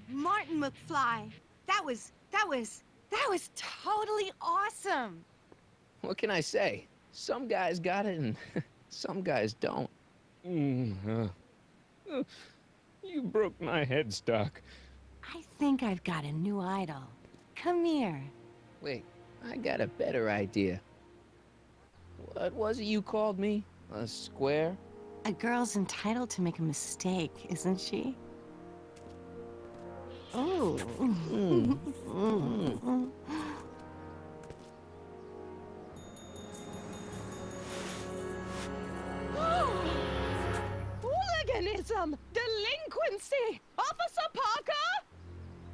Martin McFly, that was totally awesome. What can I say? Some guys got it and some guys don't. You broke my headstock. I think I've got a new idol. Come here. Wait, I got a better idea. What was it you called me? A square? A girl's entitled to make a mistake, isn't she? Oh. Hooliganism! Delinquency! Officer Parker!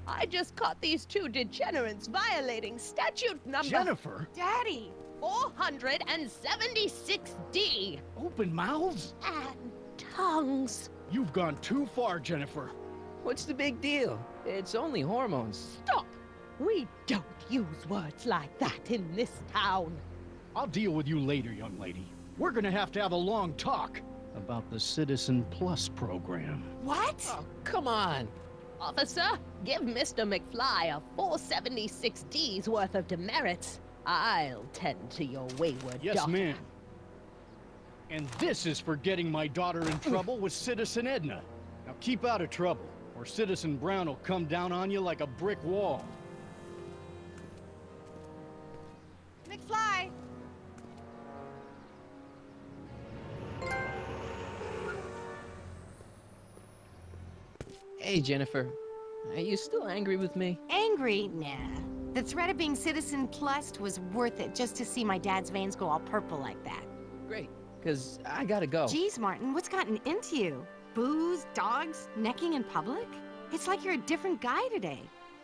I just caught these two degenerates violating statute number... Jennifer! Daddy! 476D! Open mouths? And tongues. You've gone too far, Jennifer. What's the big deal? It's only hormones. Stop! We don't use words like that in this town. I'll deal with you later, young lady. We're gonna have to have a long talk about the Citizen Plus program. What? Oh, come on. Officer, give Mr. McFly a 476D's worth of demerits. I'll tend to your wayward Yes, daughter. ma'am. And this is for getting my daughter in trouble with Citizen Edna. Now keep out of trouble, or Citizen Brown will come down on you like a brick wall. Hey, Jennifer. Are you still angry with me? Angry? Nah. The threat of being Citizen Plus was worth it just to see my dad's veins go all purple like that. Great, because I gotta go. Geez, Martin, what's gotten into you? Booze, dogs, necking in public? It's like you're a different guy today.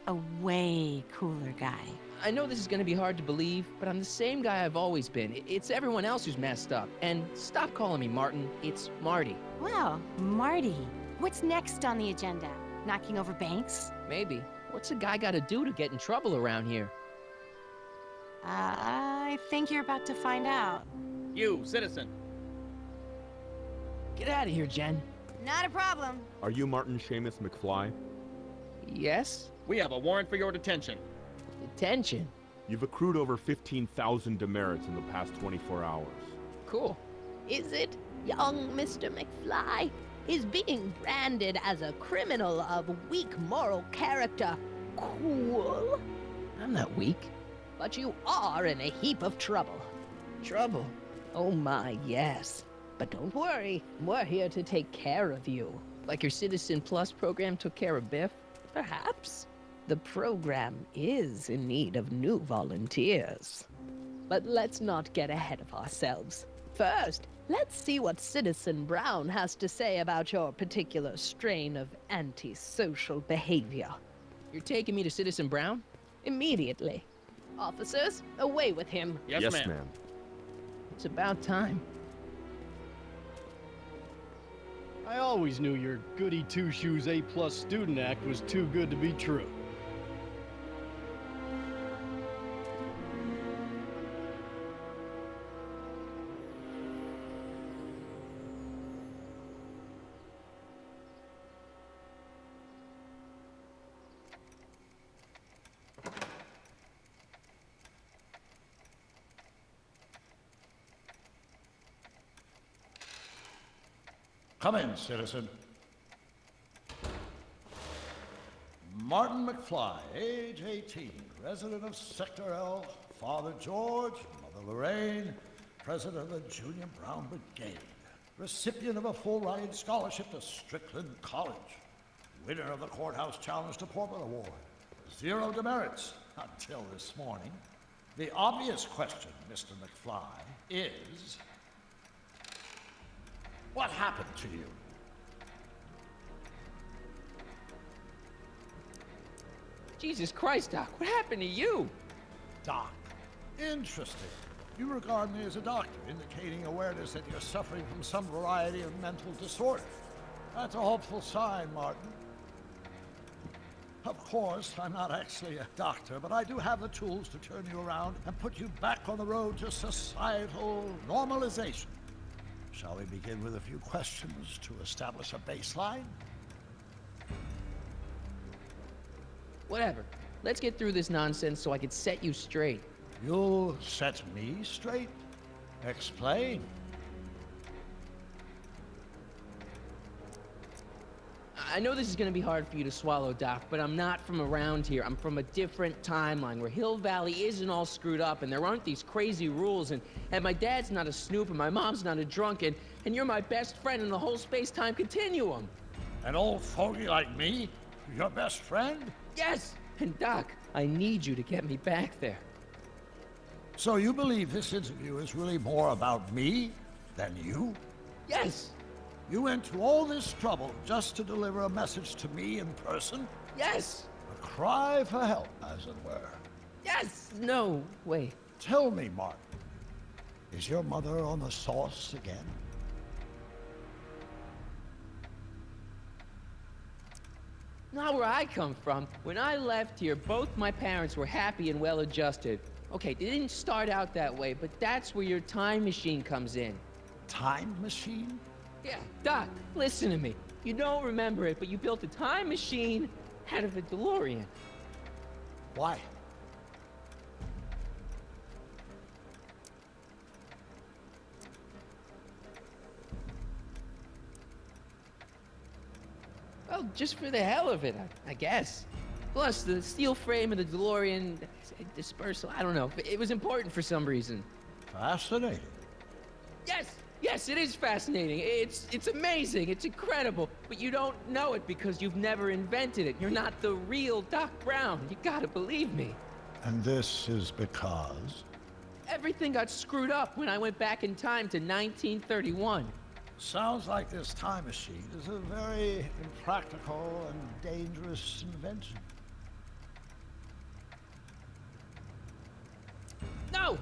A way cooler guy. I know this is gonna be hard to believe, but I'm the same guy I've always been. It's everyone else who's messed up. And stop calling me Martin. It's Marty. Well, Marty, what's next on the agenda? Knocking over banks? Maybe. What's a guy gotta do to get in trouble around here? I think you're about to find out. You, citizen. Get out of here, Jen. Not a problem. Are you Martin Seamus McFly? Yes? We have a warrant for your detention. Detention? You've accrued over 15,000 demerits in the past 24 hours. Cool. Is it, young Mr. McFly? Is being branded as a criminal of weak moral character cool? I'm not weak. But you are in a heap of trouble. Trouble? Oh my, yes. But don't worry, we're here to take care of you. Like your Citizen Plus program took care of Biff? Perhaps. The program is in need of new volunteers. But let's not get ahead of ourselves. First, let's see what Citizen Brown has to say about your particular strain of antisocial behavior. You're taking me to Citizen Brown? Immediately. Officers, away with him. Yes, ma'am. It's about time. I always knew your goody two-shoes A+ student act was too good to be true. Come in, citizen. Martin McFly, age 18, resident of Sector L, Father George, Mother Lorraine, president of the Junior Brown Brigade, recipient of a full-ride scholarship to Strickland College, winner of the Courthouse Challenge to Portland Award, 0 demerits until this morning. The obvious question, Mr. McFly, is... what happened to you? Jesus Christ, Doc, what happened to you? Doc. Interesting. You regard me as a doctor, indicating awareness that you're suffering from some variety of mental disorder. That's a hopeful sign, Martin. Of course, I'm not actually a doctor, but I do have the tools to turn you around and put you back on the road to societal normalization. Shall we begin with a few questions to establish a baseline? Whatever. Let's get through this nonsense so I can set you straight. You'll set me straight? Explain. I know this is gonna be hard for you to swallow, Doc, but I'm not from around here. I'm from a different timeline where Hill Valley isn't all screwed up and there aren't these crazy rules and my dad's not a snoop and my mom's not a drunk and you're my best friend in the whole space-time continuum. An old fogey like me? Your best friend? Yes! And Doc, I need you to get me back there. So you believe this interview is really more about me than you? Yes! You went to all this trouble just to deliver a message to me in person? Yes! A cry for help, as it were. Yes! No, wait. Tell me, Martin, is your mother on the sauce again? Not where I come from. When I left here, both my parents were happy and well-adjusted. Okay, they didn't start out that way, but that's where your time machine comes in. Time machine? Yeah, Doc, listen to me. You don't remember it, but you built a time machine out of a DeLorean. Why? Well, just for the hell of it, I guess. Plus, the steel frame of the DeLorean dispersal, I don't know. It was important for some reason. Fascinating. Yes! Yes, it is fascinating. It's amazing. It's incredible. But you don't know it because you've never invented it. You're not the real Doc Brown. You gotta believe me. And this is because? Everything got screwed up when I went back in time to 1931. Sounds like this time machine is a very impractical and dangerous invention. No,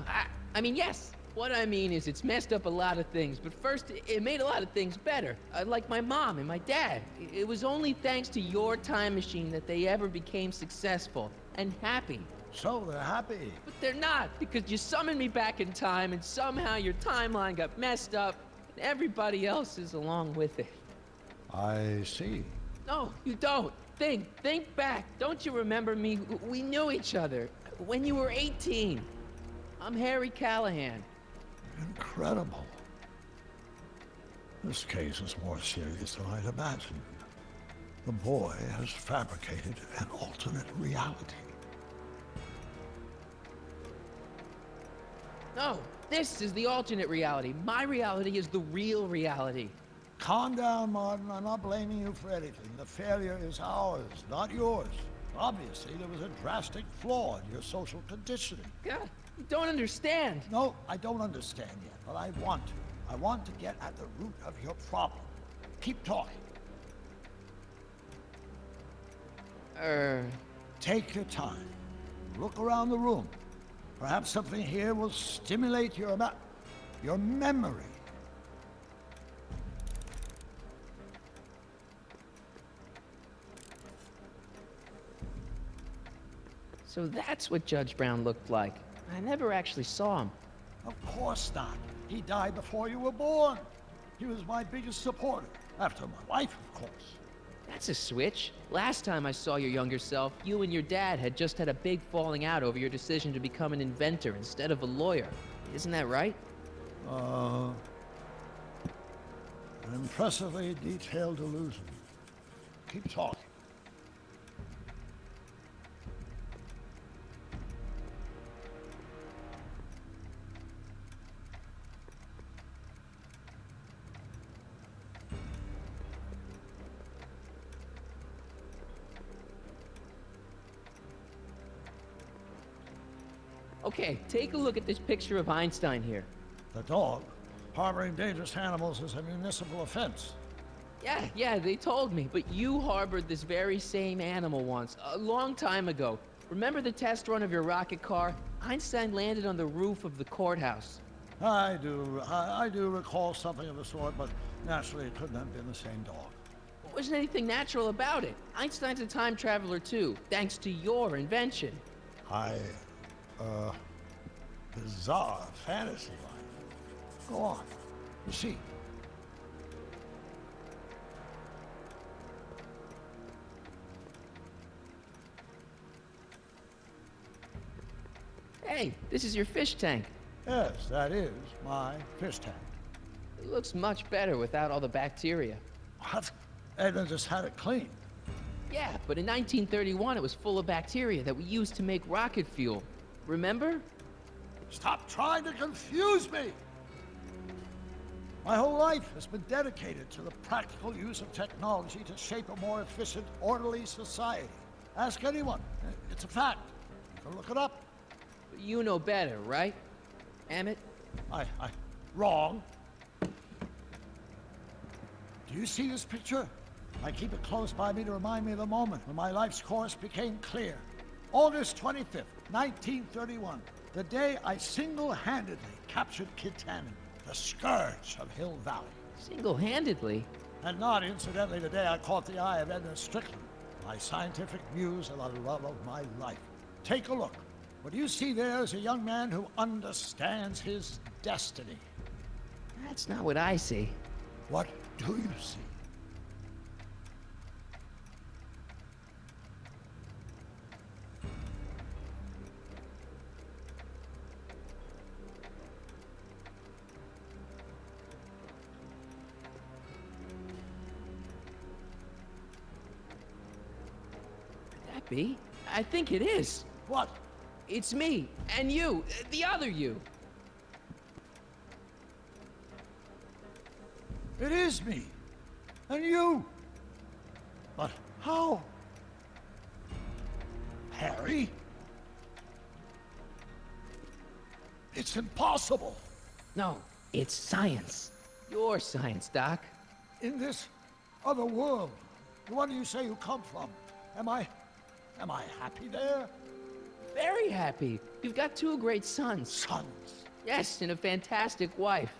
I mean, yes. What I mean is it's messed up a lot of things, but first, it made a lot of things better. Like my mom and my dad. It was only thanks to your time machine that they ever became successful and happy. So they're happy. But they're not, because you summoned me back in time, and somehow your timeline got messed up, and everybody else is along with it. I see. No, you don't. Think back. Don't you remember me? We knew each other when you were 18. I'm Harry Callahan. Incredible. This case is more serious than I'd imagined. The boy has fabricated an alternate reality. No, this is the alternate reality. My reality is the real reality. Calm down, Martin. I'm not blaming you for anything. The failure is ours, not yours. Obviously, there was a drastic flaw in your social conditioning. God, you don't understand. No, I don't understand yet, but I want to. I want to get at the root of your problem. Keep talking. Take your time. Look around the room. Perhaps something here will stimulate your memory. So that's what Judge Brown looked like. I never actually saw him. Of course not. He died before you were born. He was my biggest supporter, after my wife, of course. That's a switch. Last time I saw your younger self, you and your dad had just had a big falling out over your decision to become an inventor instead of a lawyer. Isn't that right? An impressively detailed illusion. Keep talking. Okay, take a look at this picture of Einstein here. The dog? Harboring dangerous animals is a municipal offense. Yeah, they told me. But you harbored this very same animal once, a long time ago. Remember the test run of your rocket car? Einstein landed on the roof of the courthouse. I do recall something of the sort, but naturally it couldn't have been the same dog. There wasn't anything natural about it. Einstein's a time traveler too, thanks to your invention. Bizarre fantasy life. Go on. You see. Hey, this is your fish tank. Yes, that is my fish tank. It looks much better without all the bacteria. What? Edna just had it cleaned. Yeah, but in 1931 it was full of bacteria that we used to make rocket fuel. Remember? Stop trying to confuse me! My whole life has been dedicated to the practical use of technology to shape a more efficient, orderly society. Ask anyone. It's a fact. You can look it up. But you know better, right? Emmett? Wrong. Do you see this picture? I keep it close by me to remind me of the moment when my life's course became clear. August 25th, 1931. The day I single-handedly captured Kit Tannen, the scourge of Hill Valley. Single-handedly? And not, incidentally, the day I caught the eye of Edna Strickland, my scientific muse and the love of my life. Take a look. What you see there is a young man who understands his destiny. That's not what I see. What do you see? Be? I think it is. What? It's me, and you, the other you. It is me. And you. But how? Harry? It's impossible. No, it's science. Your science, Doc. In this other world, the one you say you come from, am I happy there? Very happy. You've got 2 great sons. Sons? Yes, and a fantastic wife.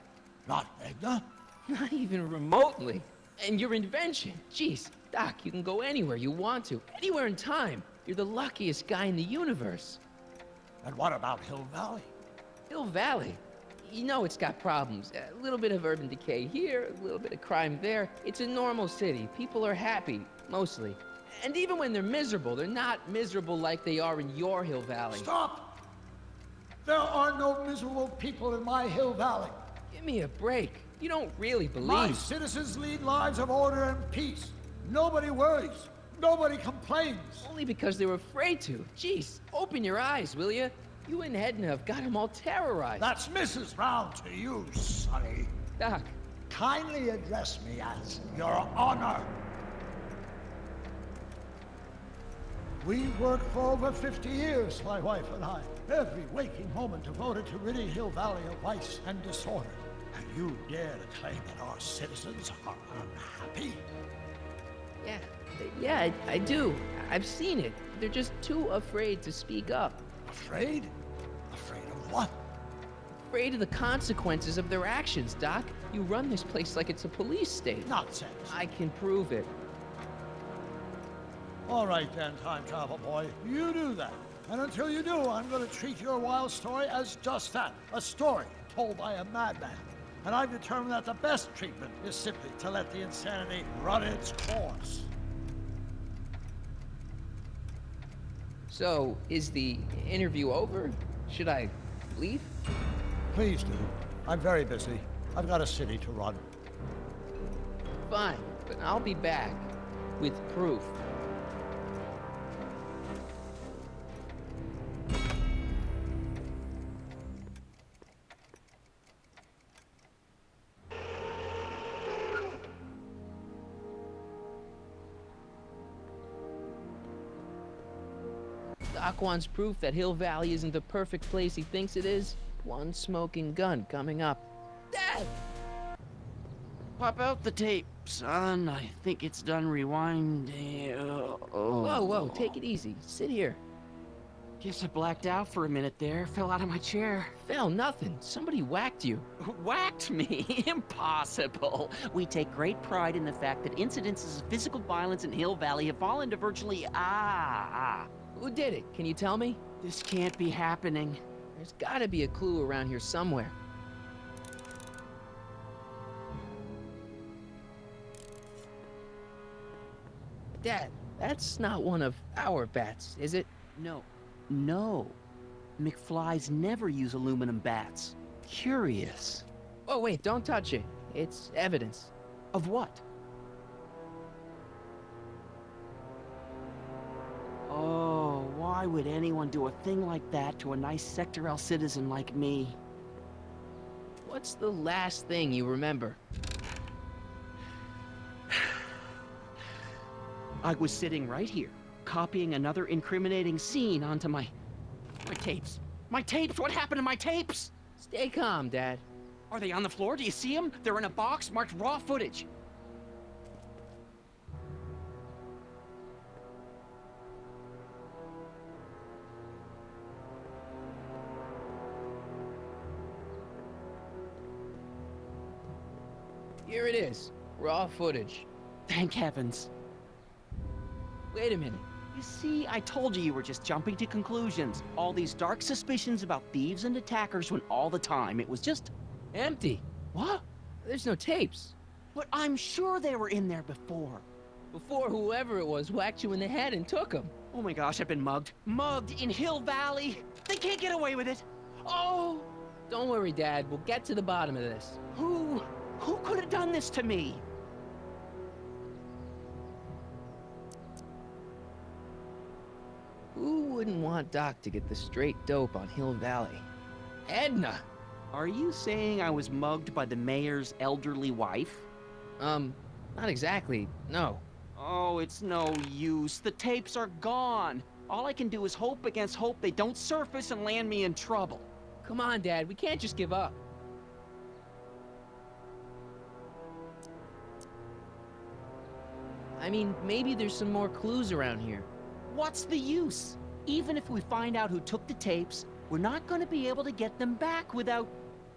Not Edna? Not even remotely. And your invention. Jeez, Doc, you can go anywhere you want to. Anywhere in time. You're the luckiest guy in the universe. And what about Hill Valley? Hill Valley? You know it's got problems. A little bit of urban decay here, a little bit of crime there. It's a normal city. People are happy, mostly. And even when they're miserable, they're not miserable like they are in your Hill Valley. Stop! There are no miserable people in my Hill Valley. Give me a break. You don't really believe... My citizens lead lives of order and peace. Nobody worries. Nobody complains. Only because they were afraid to. Jeez, open your eyes, will you? You and Edna have got them all terrorized. That's Mrs. Brown to you, Sonny. Doc. Kindly address me as Your Honor. We worked for over 50 years, my wife and I. Every waking moment devoted to ridding Hill Valley of vice and disorder. And you dare to claim that our citizens are unhappy? Yeah, I do. I've seen it. They're just too afraid to speak up. Afraid? Afraid of what? Afraid of the consequences of their actions, Doc. You run this place like it's a police state. Nonsense. I can prove it. All right then, time travel boy. You do that. And until you do, I'm going to treat your wild story as just that. A story told by a madman. And I've determined that the best treatment is simply to let the insanity run its course. So, is the interview over? Should I leave? Please do. I'm very busy. I've got a city to run. Fine, but I'll be back with proof. Doc wants proof that Hill Valley isn't the perfect place he thinks it is. One smoking gun coming up. Dad! Pop out the tape, son. I think it's done rewinding. Whoa, take it easy. Sit here. Guess I blacked out for a minute there. Fell out of my chair. Fell nothing. Somebody whacked you. Whacked me? Impossible. We take great pride in the fact that incidences of physical violence in Hill Valley have fallen to virtually Who did it? Can you tell me? This can't be happening. There's gotta be a clue around here somewhere. Dad, that's not one of our bats, is it? No. McFlys never use aluminum bats. Curious. Oh, wait, don't touch it. It's evidence. Of what? Oh, why would anyone do a thing like that to a nice Sector L citizen like me? What's the last thing you remember? I was sitting right here, copying another incriminating scene onto my tapes. My tapes! What happened to my tapes? Stay calm, Dad. Are they on the floor? Do you see them? They're in a box marked raw footage. Here it is. Raw footage. Thank heavens. Wait a minute. You see, I told you were just jumping to conclusions. All these dark suspicions about thieves and attackers when all the time it was just... empty. What? There's no tapes. But I'm sure they were in there before. Before whoever it was whacked you in the head and took them. Oh my gosh, I've been mugged. Mugged in Hill Valley. They can't get away with it. Oh! Don't worry, Dad. We'll get to the bottom of this. Who could have done this to me? Who wouldn't want Doc to get the straight dope on Hill Valley? Edna! Are you saying I was mugged by the mayor's elderly wife? Not exactly, no. Oh, it's no use. The tapes are gone. All I can do is hope against hope they don't surface and land me in trouble. Come on, Dad, we can't just give up. I mean, maybe there's some more clues around here. What's the use? Even if we find out who took the tapes, we're not going to be able to get them back without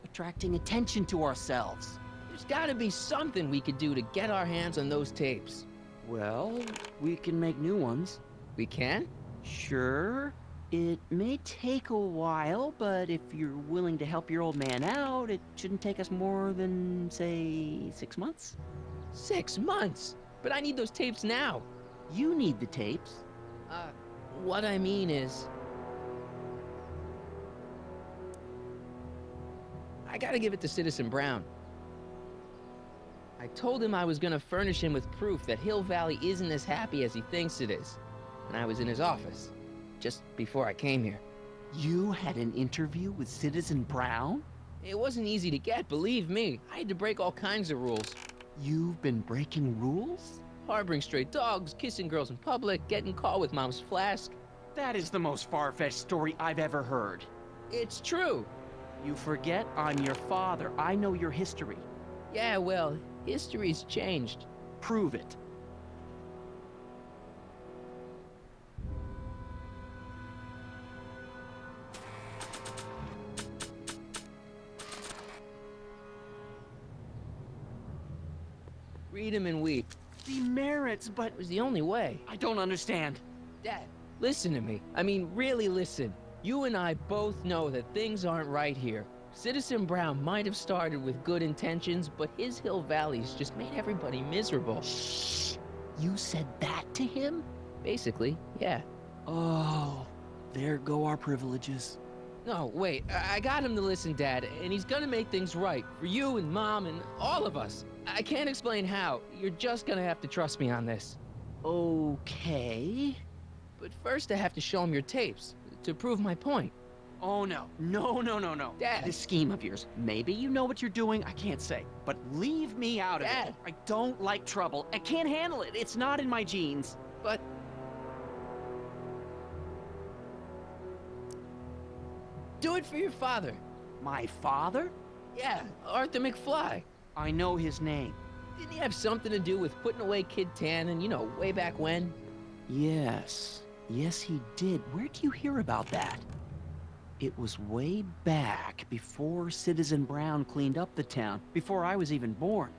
attracting attention to ourselves. There's gotta be something we could do to get our hands on those tapes. Well, we can make new ones. We can? Sure. It may take a while, but if you're willing to help your old man out, it shouldn't take us more than, say, 6 months. 6 months? But I need those tapes now. You need the tapes. What I mean is... I gotta give it to Citizen Brown. I told him I was gonna furnish him with proof that Hill Valley isn't as happy as he thinks it is. And I was in his office, just before I came here. You had an interview with Citizen Brown? It wasn't easy to get, believe me. I had to break all kinds of rules. You've been breaking rules? Harboring stray dogs, kissing girls in public, getting caught with Mom's flask. That is the most far-fetched story I've ever heard. It's true. You forget I'm your father. I know your history. Yeah, well, history's changed. Prove it. Read him and weep. The merits, but... It was the only way. I don't understand. Dad, listen to me. I mean, really listen. You and I both know that things aren't right here. Citizen Brown might have started with good intentions, but his Hill Valley's just made everybody miserable. Shh! You said that to him? Basically, yeah. Oh, there go our privileges. No, wait, I got him to listen, Dad, and he's gonna make things right for you and Mom and all of us. I can't explain how. You're just gonna have to trust me on this. Okay. But first I have to show him your tapes, to prove my point. Oh, no. No, no, no, no. Dad! This scheme of yours, maybe you know what you're doing, I can't say. But leave me out of Dad! it. I don't like trouble. I can't handle it. It's not in my genes. But... do it for your father. My father? Yeah, Arthur McFly. I know his name. Didn't he have something to do with putting away Kid Tannen, you know, way back when? Yes. Yes, he did. Where do you hear about that? It was way back before Citizen Brown cleaned up the town, before I was even born.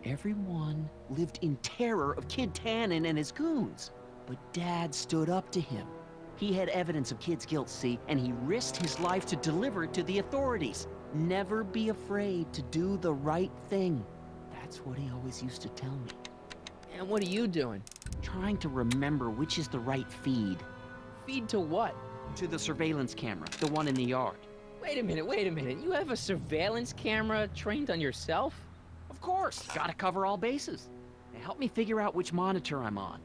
Everyone lived in terror of Kid Tannen and his goons. But Dad stood up to him. He had evidence of Kid's guilt, see, and he risked his life to deliver it to the authorities. Never be afraid to do the right thing. That's what he always used to tell me. And what are you doing? Trying to remember which is the right feed. Feed to what? To the surveillance camera, the one in the yard. Wait a minute. You have a surveillance camera trained on yourself? Of course. Gotta cover all bases. Now help me figure out which monitor I'm on.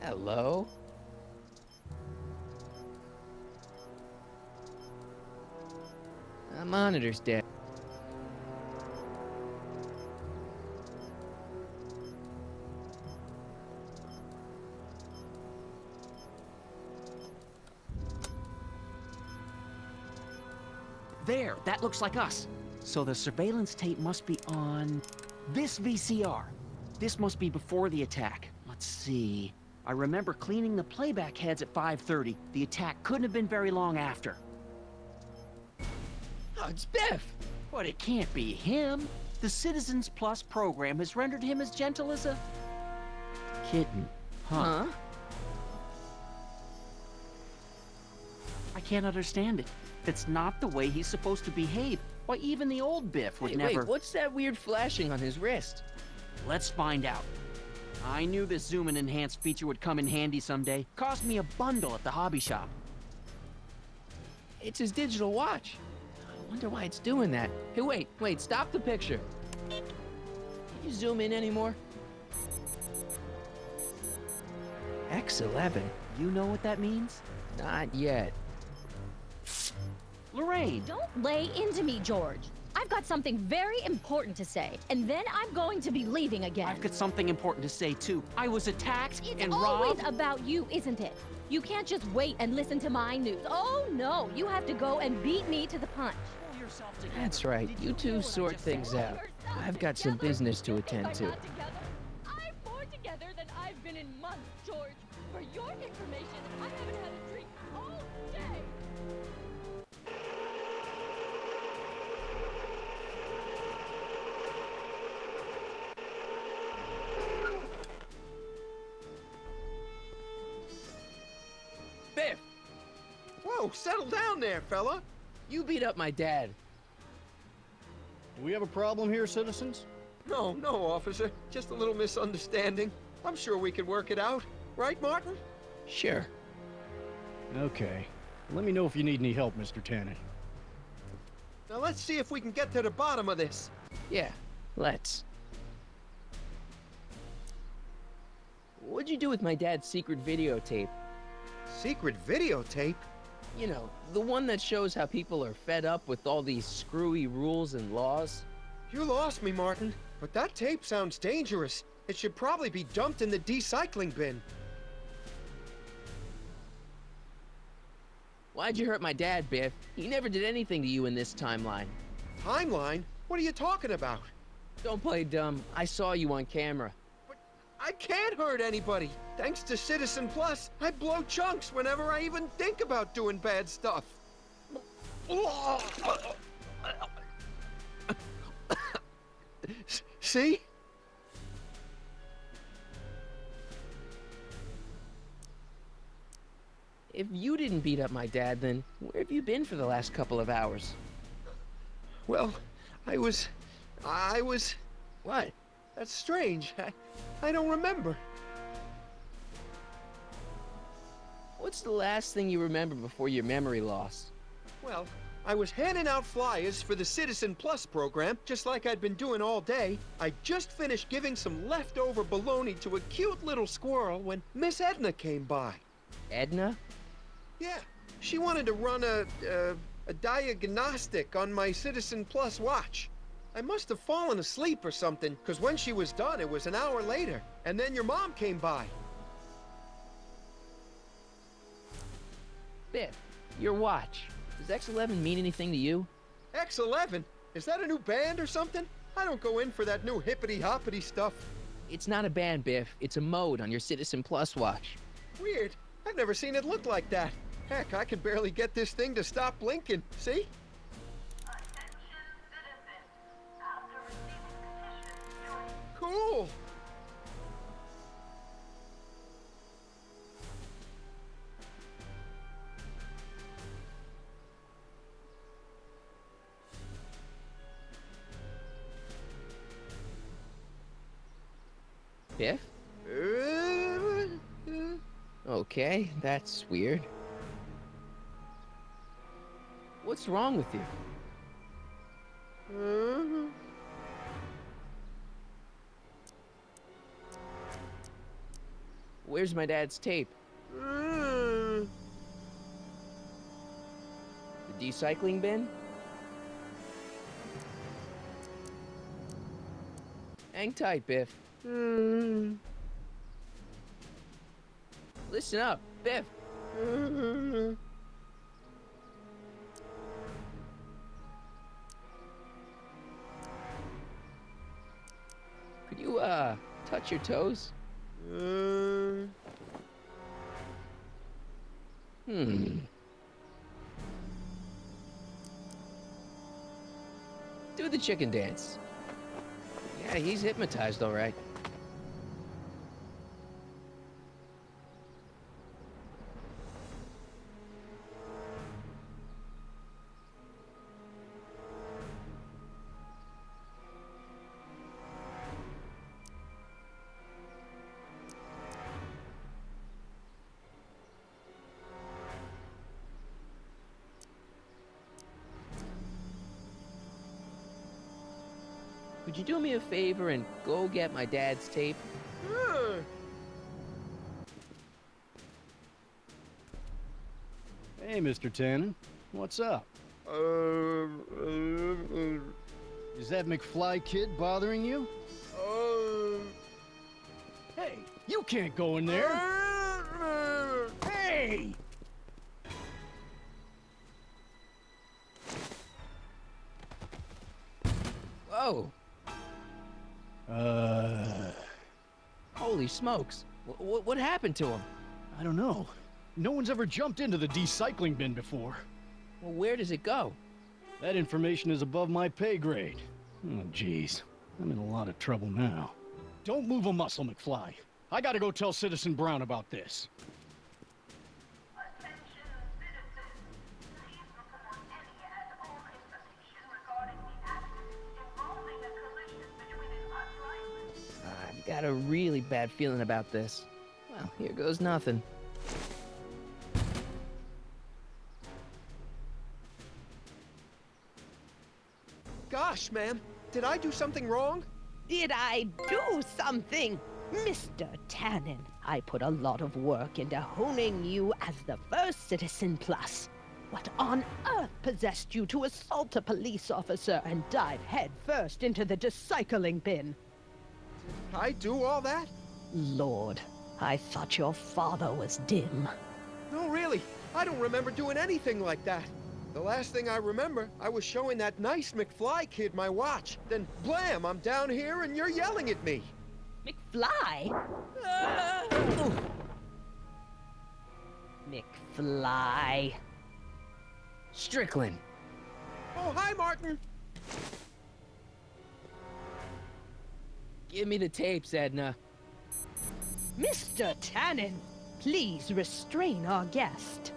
Hello? The monitor's dead. There, that looks like us. So the surveillance tape must be on this VCR. This must be before the attack. Let's see. I remember cleaning the playback heads at 5:30. The attack couldn't have been very long after. Oh, it's Biff! But it can't be him. The Citizens Plus program has rendered him as gentle as a kitten. Huh? I can't understand it. That's not the way he's supposed to behave. Why, even the old Biff would never... Wait, what's that weird flashing on his wrist? Let's find out. I knew this zoom and enhance feature would come in handy someday. Cost me a bundle at the hobby shop. It's his digital watch. I wonder why it's doing that. Hey, wait, stop the picture. Can you zoom in anymore? X11. You know what that means? Not yet. Lorraine! Don't lay into me, George. I've got something very important to say, and then I'm going to be leaving again. I've got something important to say, too. I was attacked and It's always robbed. about you, isn't it? You can't just wait and listen to my news. Oh, no. You have to go and beat me to the punch. Pull yourself together. That's right. You two sort things out. I've got some business to attend to. I'm more together than I've been in months, George. For your information, I haven't had a drink all day. Biff! Whoa, settle down there, fella. You beat up my dad. Do we have a problem here, citizens? No, officer. Just a little misunderstanding. I'm sure we can work it out. Right, Martin? Sure. Okay. Let me know if you need any help, Mr. Tannen. Now let's see if we can get to the bottom of this. Yeah, let's. What'd you do with my dad's secret videotape? Secret videotape? You know, the one that shows how people are fed up with all these screwy rules and laws. You lost me, Martin. But that tape sounds dangerous. It should probably be dumped in the recycling bin. Why'd you hurt my dad, Biff? He never did anything to you in this timeline. Timeline? What are you talking about? Don't play dumb. I saw you on camera. But I can't hurt anybody. Thanks to Citizen Plus, I blow chunks whenever I even think about doing bad stuff. See? If you didn't beat up my dad, then where have you been for the last couple of hours? Well, I was... What? That's strange. I don't remember. What's the last thing you remember before your memory loss? Well, I was handing out flyers for the Citizen Plus program, just like I'd been doing all day. I just finished giving some leftover bologna to a cute little squirrel when Miss Edna came by. Edna? Yeah, she wanted to run a diagnostic on my Citizen Plus watch. I must have fallen asleep or something, because when she was done, it was an hour later. And then your mom came by. Biff, your watch. Does X11 mean anything to you? X11? Is that a new band or something? I don't go in for that new hippity-hoppity stuff. It's not a band, Biff. It's a mode on your Citizen Plus watch. Weird. I've never seen it look like that. Heck, I can barely get this thing to stop blinking. See? Cool. Biff? Okay, that's weird. What's wrong with you? Where's my dad's tape? The recycling bin? Hang tight, Biff. Listen up, Biff. You, touch your toes? Do the chicken dance. Yeah, he's hypnotized, all right. Could you do me a favor and go get my dad's tape? Hey, Mr. Tannen. What's up? Is that McFly kid bothering you? Hey, you can't go in there! Hey! Whoa! Holy smokes. What happened to him? I don't know. No one's ever jumped into the decycling bin before. Well, where does it go? That information is above my pay grade. Oh, jeez. I'm in a lot of trouble now. Don't move a muscle, McFly. I gotta go tell Citizen Brown about this. Attention citizens. Please report any and all information regarding the accident involving a collision between an unlicensed... I've got a really bad feeling about this. Well, here goes nothing. Gosh, ma'am, did I do something wrong? Did I do something? Mr. Tannen, I put a lot of work into honing you as the first Citizen Plus. What on earth possessed you to assault a police officer and dive headfirst into the decycling bin? Did I do all that? Lord, I thought your father was dim. No, really. I don't remember doing anything like that. The last thing I remember, I was showing that nice McFly kid my watch. Then, blam, I'm down here and you're yelling at me. McFly? McFly. Strickland. Oh, hi, Martin. Give me the tapes, Edna. Mr. Tannen, please restrain our guest.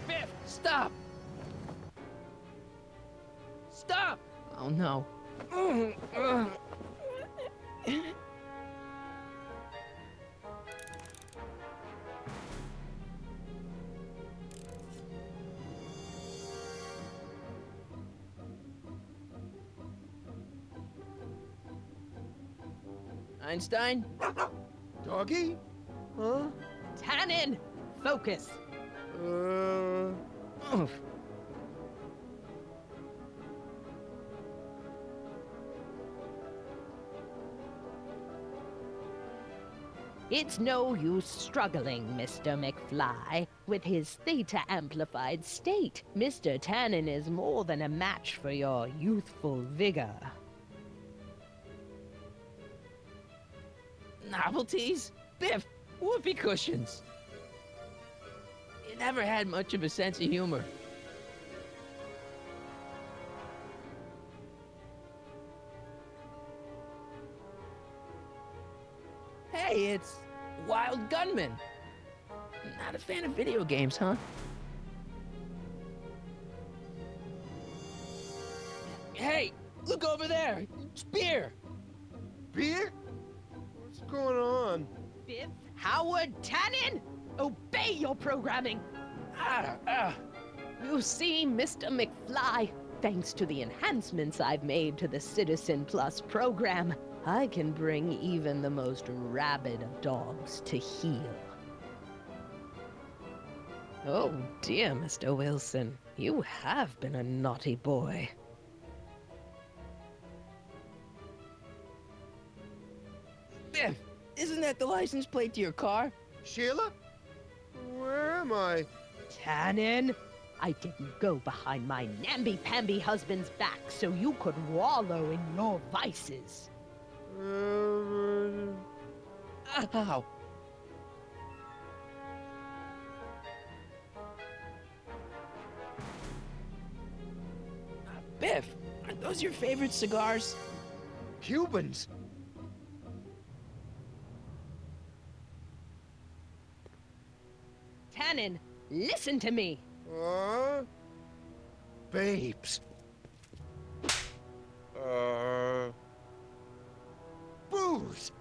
Biff, stop! Stop! Oh, no. Einstein? Doggy? Huh? Tannen, focus. It's no use struggling, Mr. McFly. With his theta-amplified state, Mr. Tannen is more than a match for your youthful vigor. Novelties? Biff, whoopee cushions. You never had much of a sense of humor. Hey, it's Wild Gunman. Not a fan of video games, huh? Hey, look over there. It's beer. Beer? What's going on? Biff Howard Tannen, obey your programming. You see, Mr. McFly, thanks to the enhancements I've made to the Citizen Plus program, I can bring even the most rabid of dogs to heel. Oh dear, Mr. Wilson, you have been a naughty boy. Biff, isn't that the license plate to your car? Sheila? Where am I? Tannen, I didn't go behind my namby-pamby husband's back so you could wallow in your vices. Ow! Biff, aren't those your favorite cigars? Cubans? Tannen, listen to me. Babes. Booze.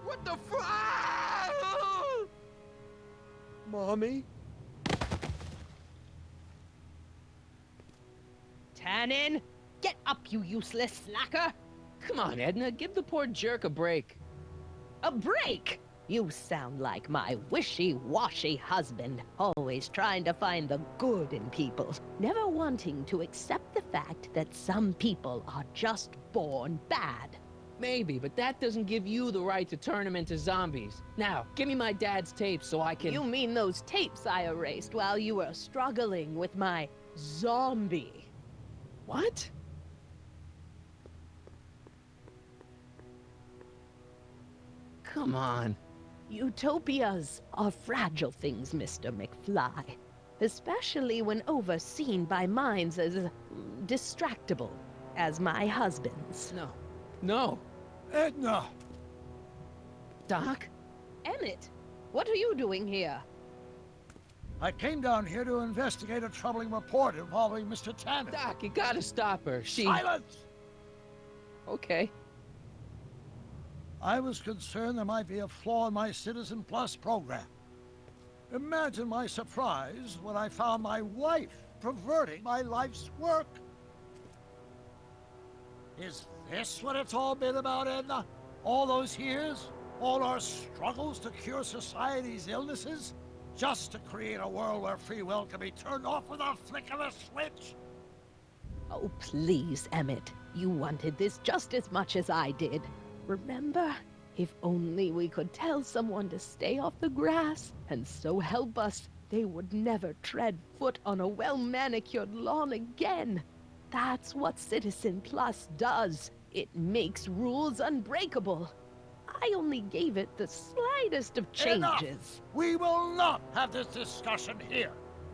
What the Mommy? Tannen, get up, you useless slacker. Come on, Edna, give the poor jerk a break. A break? You sound like my wishy-washy husband, always trying to find the good in people, never wanting to accept the fact that some people are just born bad. Maybe, but that doesn't give you the right to turn them into zombies. Now, give me my dad's tapes so I can— You mean those tapes I erased while you were struggling with my zombie? What? Come on. Utopias are fragile things, Mr. McFly. Especially when overseen by minds as distractible as my husband's. No. No. Edna! Doc? Emmett, what are you doing here? I came down here to investigate a troubling report involving Mr. Tannen. Doc, you gotta stop her. She— Silence! Okay. I was concerned there might be a flaw in my Citizen Plus program. Imagine my surprise when I found my wife perverting my life's work. Is this what it's all been about, Edna? All those years? All our struggles to cure society's illnesses? Just to create a world where free will can be turned off with a flick of a switch? Oh, please, Emmett. You wanted this just as much as I did. Remember? If only we could tell someone to stay off the grass, and so help us, they would never tread foot on a well-manicured lawn again. That's what Citizen Plus does. It makes rules unbreakable. I only gave it the slightest of changes. Enough! We will not have this discussion here.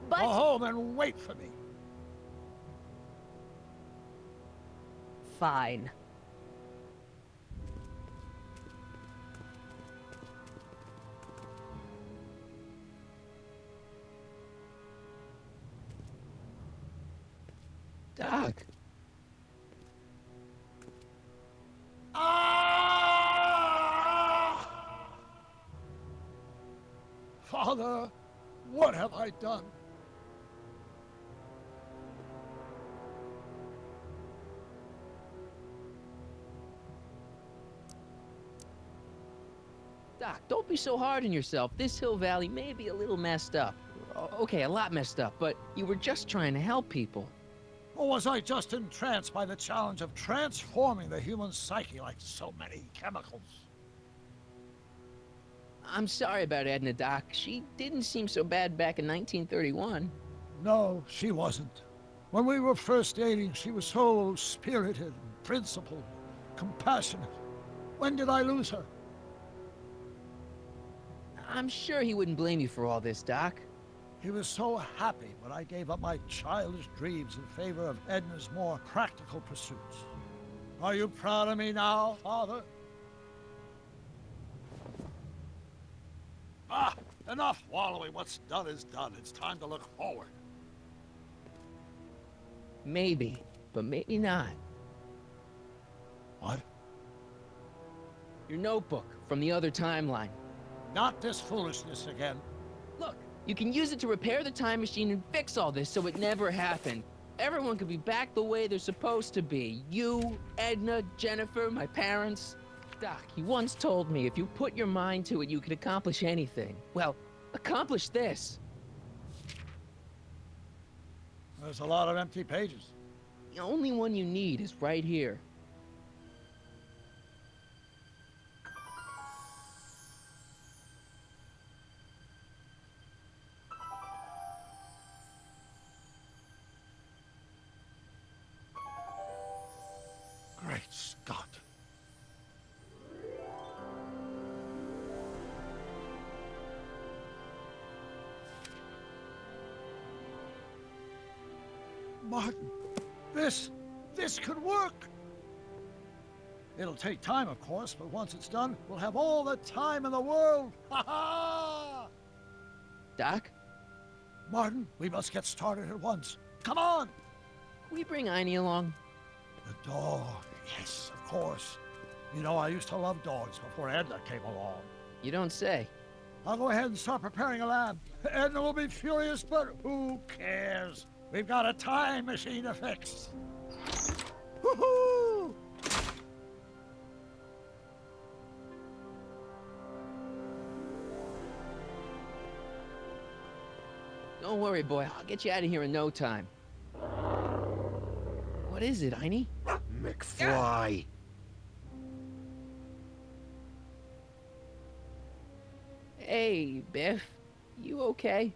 But— Go home and wait for me. Fine. Doc. Father, what have I done? Doc, don't be so hard on yourself. This Hill Valley may be a little messed up. Okay, a lot messed up, but you were just trying to help people. Or was I just entranced by the challenge of transforming the human psyche like so many chemicals? I'm sorry about Edna, Doc. She didn't seem so bad back in 1931. No, she wasn't. When we were first dating, she was so spirited, principled, compassionate. When did I lose her? I'm sure he wouldn't blame you for all this, Doc. He was so happy when I gave up my childish dreams in favor of Edna's more practical pursuits. Are you proud of me now, Father? Ah, enough wallowing. What's done is done. It's time to look forward. Maybe, but maybe not. What? Your notebook from the other timeline. Not this foolishness again. Look, you can use it to repair the time machine and fix all this so it never happened. Everyone could be back the way they're supposed to be. You, Edna, Jennifer, my parents. Doc, you once told me if you put your mind to it, you could accomplish anything. Well, accomplish this. There's a lot of empty pages. The only one you need is right here. Great Scott. Martin, this could work. It'll take time, of course, but once it's done, we'll have all the time in the world. Ha ha! Doc? Martin, we must get started at once. Come on! Can we bring Einie along? The dog, yes, of course. You know, I used to love dogs before Edna came along. You don't say. I'll go ahead and start preparing a lab. Edna will be furious, but who cares? We've got a time machine to fix. Woohoo! Don't worry, boy. I'll get you out of here in no time. What is it, Einie? McFly! Hey, Biff. You okay?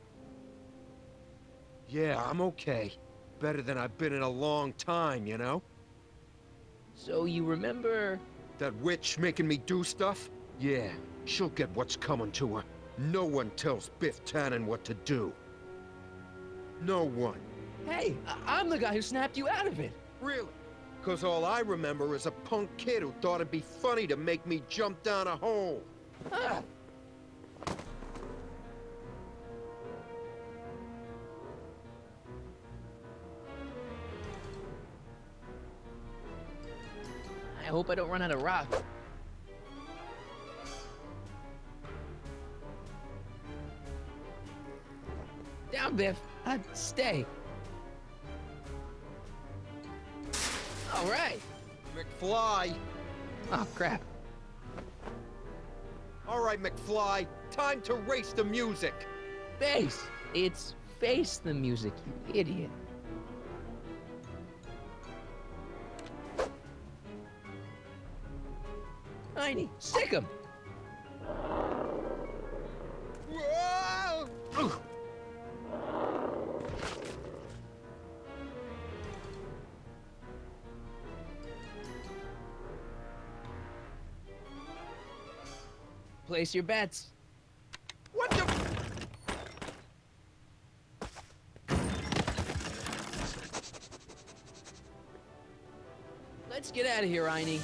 Yeah, I'm okay. Better than I've been in a long time, you know? So you remember... That witch making me do stuff? Yeah, she'll get what's coming to her. No one tells Biff Tannen what to do. No one. Hey, I'm the guy who snapped you out of it. Really? Because all I remember is a punk kid who thought it'd be funny to make me jump down a hole. Ah. I hope I don't run out of rock. Down, Biff. Stay. All right. McFly! Oh, crap. All right, McFly. Time to race the music. Face. It's face the music, you idiot. Einie, stick him! Whoa! Place your bets. What the... Let's get out of here, Einie.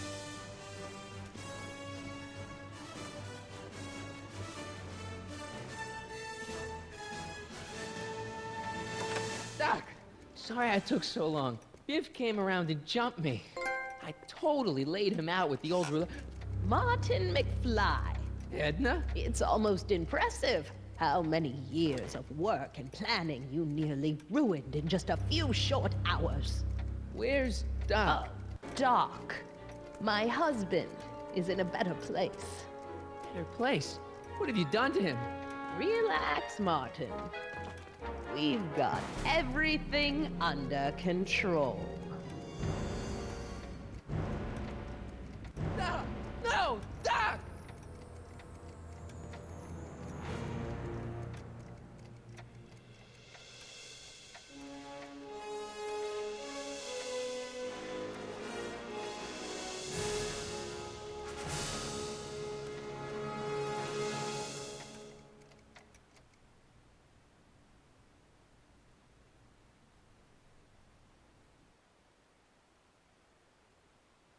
Doc, sorry I took so long. Biff came around and jumped me. I totally laid him out with the old ruler. Martin McFly. Edna? It's almost impressive how many years of work and planning you nearly ruined in just a few short hours. Where's Doc? Doc, my husband is in a better place. Better place? What have you done to him? Relax, Martin. We've got everything under control. No! No! Doc!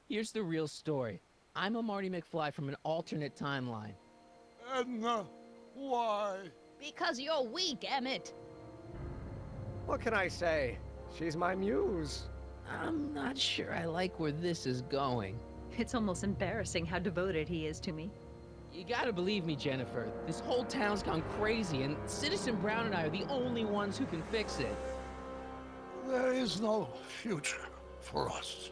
Here's the real story. I'm a Marty McFly from an alternate timeline. Edna, why? Because you're weak, Emmett. What can I say? She's my muse. I'm not sure I like where this is going. It's almost embarrassing how devoted he is to me. You gotta believe me, Jennifer. This whole town's gone crazy, and Citizen Brown and I are the only ones who can fix it. There is no future for us.